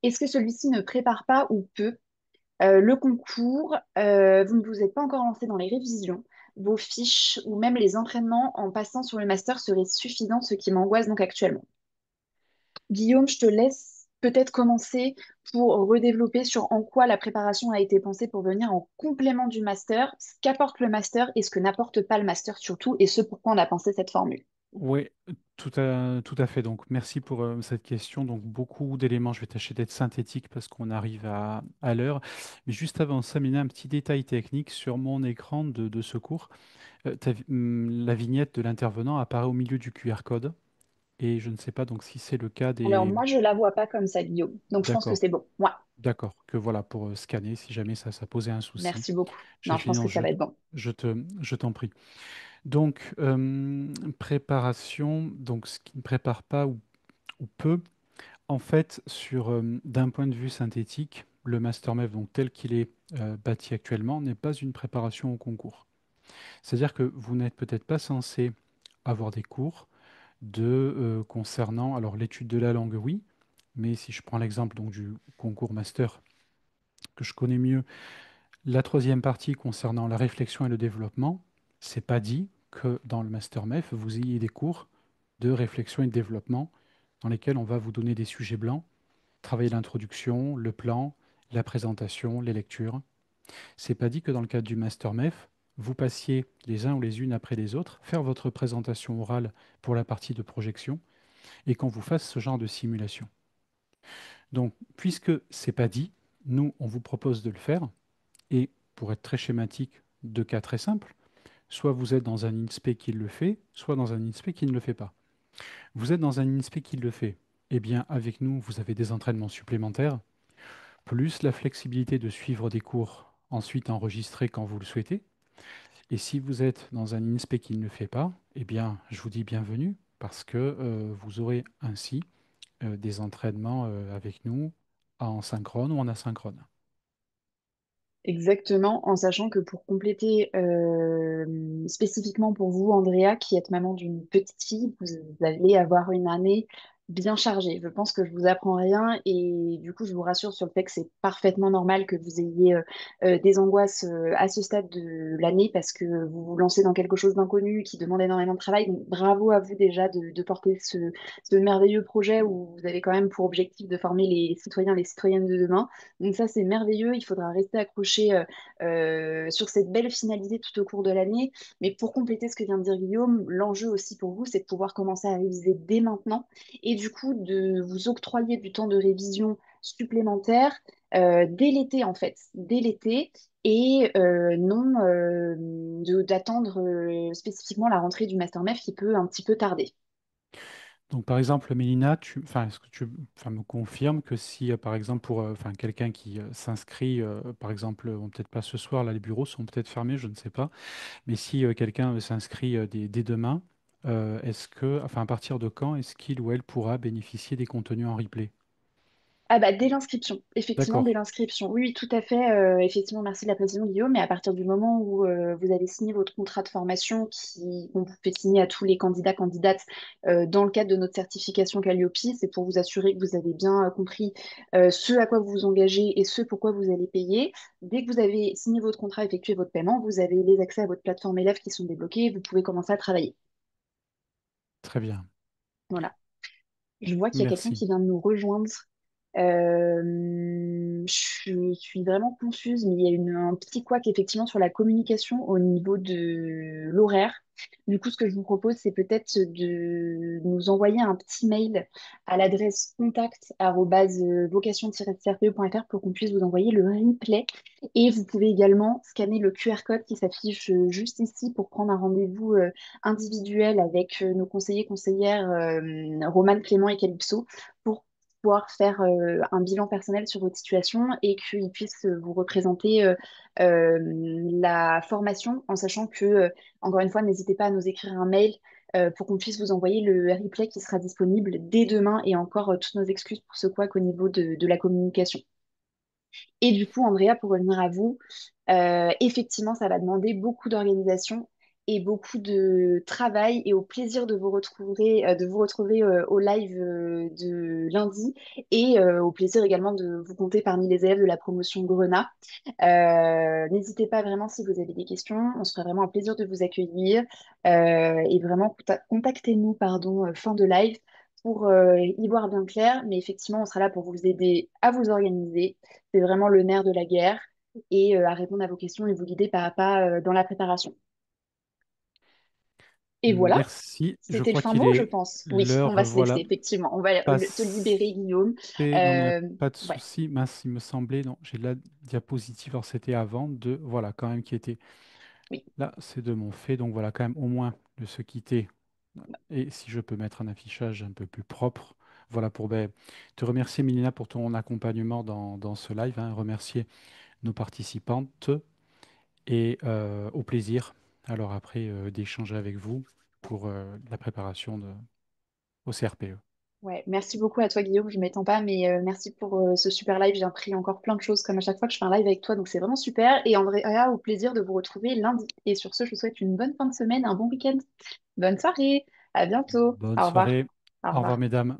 est-ce que celui-ci ne prépare pas ou peu le concours, vous ne vous êtes pas encore lancé dans les révisions. Vos fiches ou même les entraînements en passant sur le master seraient suffisants, ce qui m'angoisse donc actuellement. Guillaume, je te laisse peut-être commencer pour redévelopper sur en quoi la préparation a été pensée pour venir en complément du master, ce qu'apporte le master et ce que n'apporte pas le master surtout, et ce pourquoi on a pensé cette formule. Oui, tout à fait. Donc, merci pour cette question. Donc, beaucoup d'éléments. Je vais tâcher d'être synthétique parce qu'on arrive à l'heure. Mais juste avant ça, Mina, un petit détail technique sur mon écran de secours. La vignette de l'intervenant apparaît au milieu du QR code. Et je ne sais pas donc si c'est le cas Alors des... moi, je la vois pas comme ça, Guillaume. Donc je pense que D'accord, c'est bon. Ouais, d'accord. Que voilà, pour scanner, si jamais ça posait un souci. merci beaucoup. J'ai Non, je fini, pense non, que ça va être bon. je t'en prie. Donc, préparation, donc ce qui ne prépare pas ou peu, en fait, d'un point de vue synthétique, le MasterMath, donc tel qu'il est bâti actuellement, n'est pas une préparation au concours. C'est-à-dire que vous n'êtes peut-être pas censé avoir des cours concernant, alors l'étude de la langue, oui, mais si je prends l'exemple donc du concours master que je connais mieux, la troisième partie concernant la réflexion et le développement, c'est pas dit que dans le master MEF, vous ayez des cours de réflexion et de développement dans lesquels on va vous donner des sujets blancs, travailler l'introduction, le plan, la présentation, les lectures. C'est pas dit que dans le cadre du master MEF, vous passiez les uns ou les unes après les autres, faire votre présentation orale pour la partie de projection et qu'on vous fasse ce genre de simulation. Donc, puisque c'est pas dit, nous, on vous propose de le faire. Et pour être très schématique, deux cas très simples, soit vous êtes dans un INSPE qui le fait, soit dans un INSPE qui ne le fait pas. Vous êtes dans un INSPE qui le fait. Eh bien, avec nous, vous avez des entraînements supplémentaires, plus la flexibilité de suivre des cours ensuite enregistrés quand vous le souhaitez. Et si vous êtes dans un INSPE qui ne le fait pas, eh bien, je vous dis bienvenue parce que vous aurez ainsi des entraînements avec nous en synchrone ou en asynchrone. Exactement, en sachant que pour compléter spécifiquement pour vous, Andrea, qui êtes maman d'une petite fille, vous allez avoir une année bien chargée. Je pense que je vous apprends rien et du coup, je vous rassure sur le fait que c'est parfaitement normal que vous ayez des angoisses à ce stade de l'année parce que vous vous lancez dans quelque chose d'inconnu qui demande énormément de travail. Donc, bravo à vous déjà de porter ce merveilleux projet où vous avez quand même pour objectif de former les citoyens, les citoyennes de demain. Donc ça, c'est merveilleux. Il faudra rester accroché sur cette belle finalité tout au cours de l'année. Mais pour compléter ce que vient de dire Guillaume, l'enjeu aussi pour vous, c'est de pouvoir commencer à réviser dès maintenant et du coup de vous octroyer du temps de révision supplémentaire dès l'été en fait, dès l'été et non d'attendre spécifiquement la rentrée du Master MEF qui peut un petit peu tarder. Donc, par exemple, Mélina, est-ce que tu me confirmes que si, par exemple, pour quelqu'un qui s'inscrit, par exemple, bon, peut-être pas ce soir, là, les bureaux sont peut-être fermés, je ne sais pas, mais si quelqu'un s'inscrit dès demain, à partir de quand est-ce qu'il ou elle pourra bénéficier des contenus en replay? Ah bah dès l'inscription, effectivement, D'accord, dès l'inscription. Oui, oui, tout à fait. Effectivement, merci de la précision, Guillaume. Mais à partir du moment où vous avez signé votre contrat de formation, qu'on vous fait signer à tous les candidats, candidates dans le cadre de notre certification Calliope, c'est pour vous assurer que vous avez bien compris ce à quoi vous vous engagez et ce pourquoi vous allez payer. Dès que vous avez signé votre contrat, effectué votre paiement, vous avez les accès à votre plateforme élève qui sont débloqués et vous pouvez commencer à travailler. très bien, Voilà. Je vois qu'il y a quelqu'un merci. qui vient de nous rejoindre. Je suis vraiment confuse, mais il y a un petit couac effectivement sur la communication au niveau de l'horaire. Du coup, ce que je vous propose, c'est peut-être de nous envoyer un petit mail à l'adresse contact@vocation-cre.fr pour qu'on puisse vous envoyer le replay. Et vous pouvez également scanner le QR code qui s'affiche juste ici pour prendre un rendez-vous individuel avec nos conseillers, conseillères, Romane, Clément et Calypso pour pouvoir faire un bilan personnel sur votre situation et qu'ils puissent vous représenter la formation en sachant que, encore une fois, n'hésitez pas à nous écrire un mail pour qu'on puisse vous envoyer le replay qui sera disponible dès demain et encore toutes nos excuses pour ce couac au niveau de la communication. Et du coup, Andrea, pour revenir à vous, effectivement, ça va demander beaucoup d'organisation et beaucoup de travail et au plaisir de vous retrouver au live de lundi et au plaisir également de vous compter parmi les élèves de la promotion Grenat. N'hésitez pas vraiment si vous avez des questions, on se fera vraiment un plaisir de vous accueillir et vraiment contactez-nous pardon, fin de live pour y voir bien clair, mais effectivement, on sera là pour vous aider à vous organiser. C'est vraiment le nerf de la guerre et à répondre à vos questions et vous guider pas à pas dans la préparation. Et voilà, Merci. Je c'était le crois fin qu'il mot, je est pense. Oui, on l'heure, va se laisser, voilà, effectivement. On va te libérer, Guillaume. passée. Non, mais il n'y a Euh, pas de ouais, souci. Mince, il me semblait. Non, j'ai la diapositive. Alors, c'était avant de. Voilà, quand même, qui était. oui. Là, c'est de mon fait. Donc, voilà, quand même, au moins, de se quitter. Et si je peux mettre un affichage un peu plus propre. Voilà, pour ben, te remercier, Mélina, pour ton accompagnement dans ce live, hein, remercier nos participantes et au plaisir, alors après, d'échanger avec vous pour la préparation au CRPE. Ouais, merci beaucoup à toi, Guillaume. Je m'étends pas, mais merci pour ce super live. J'ai appris encore plein de choses, comme à chaque fois que je fais un live avec toi, donc c'est vraiment super. Et Andrea, au plaisir de vous retrouver lundi. Et sur ce, je vous souhaite une bonne fin de semaine, un bon week-end. Bonne soirée, à bientôt. Bonne Au revoir. soirée. Au Au revoir, revoir. mesdames.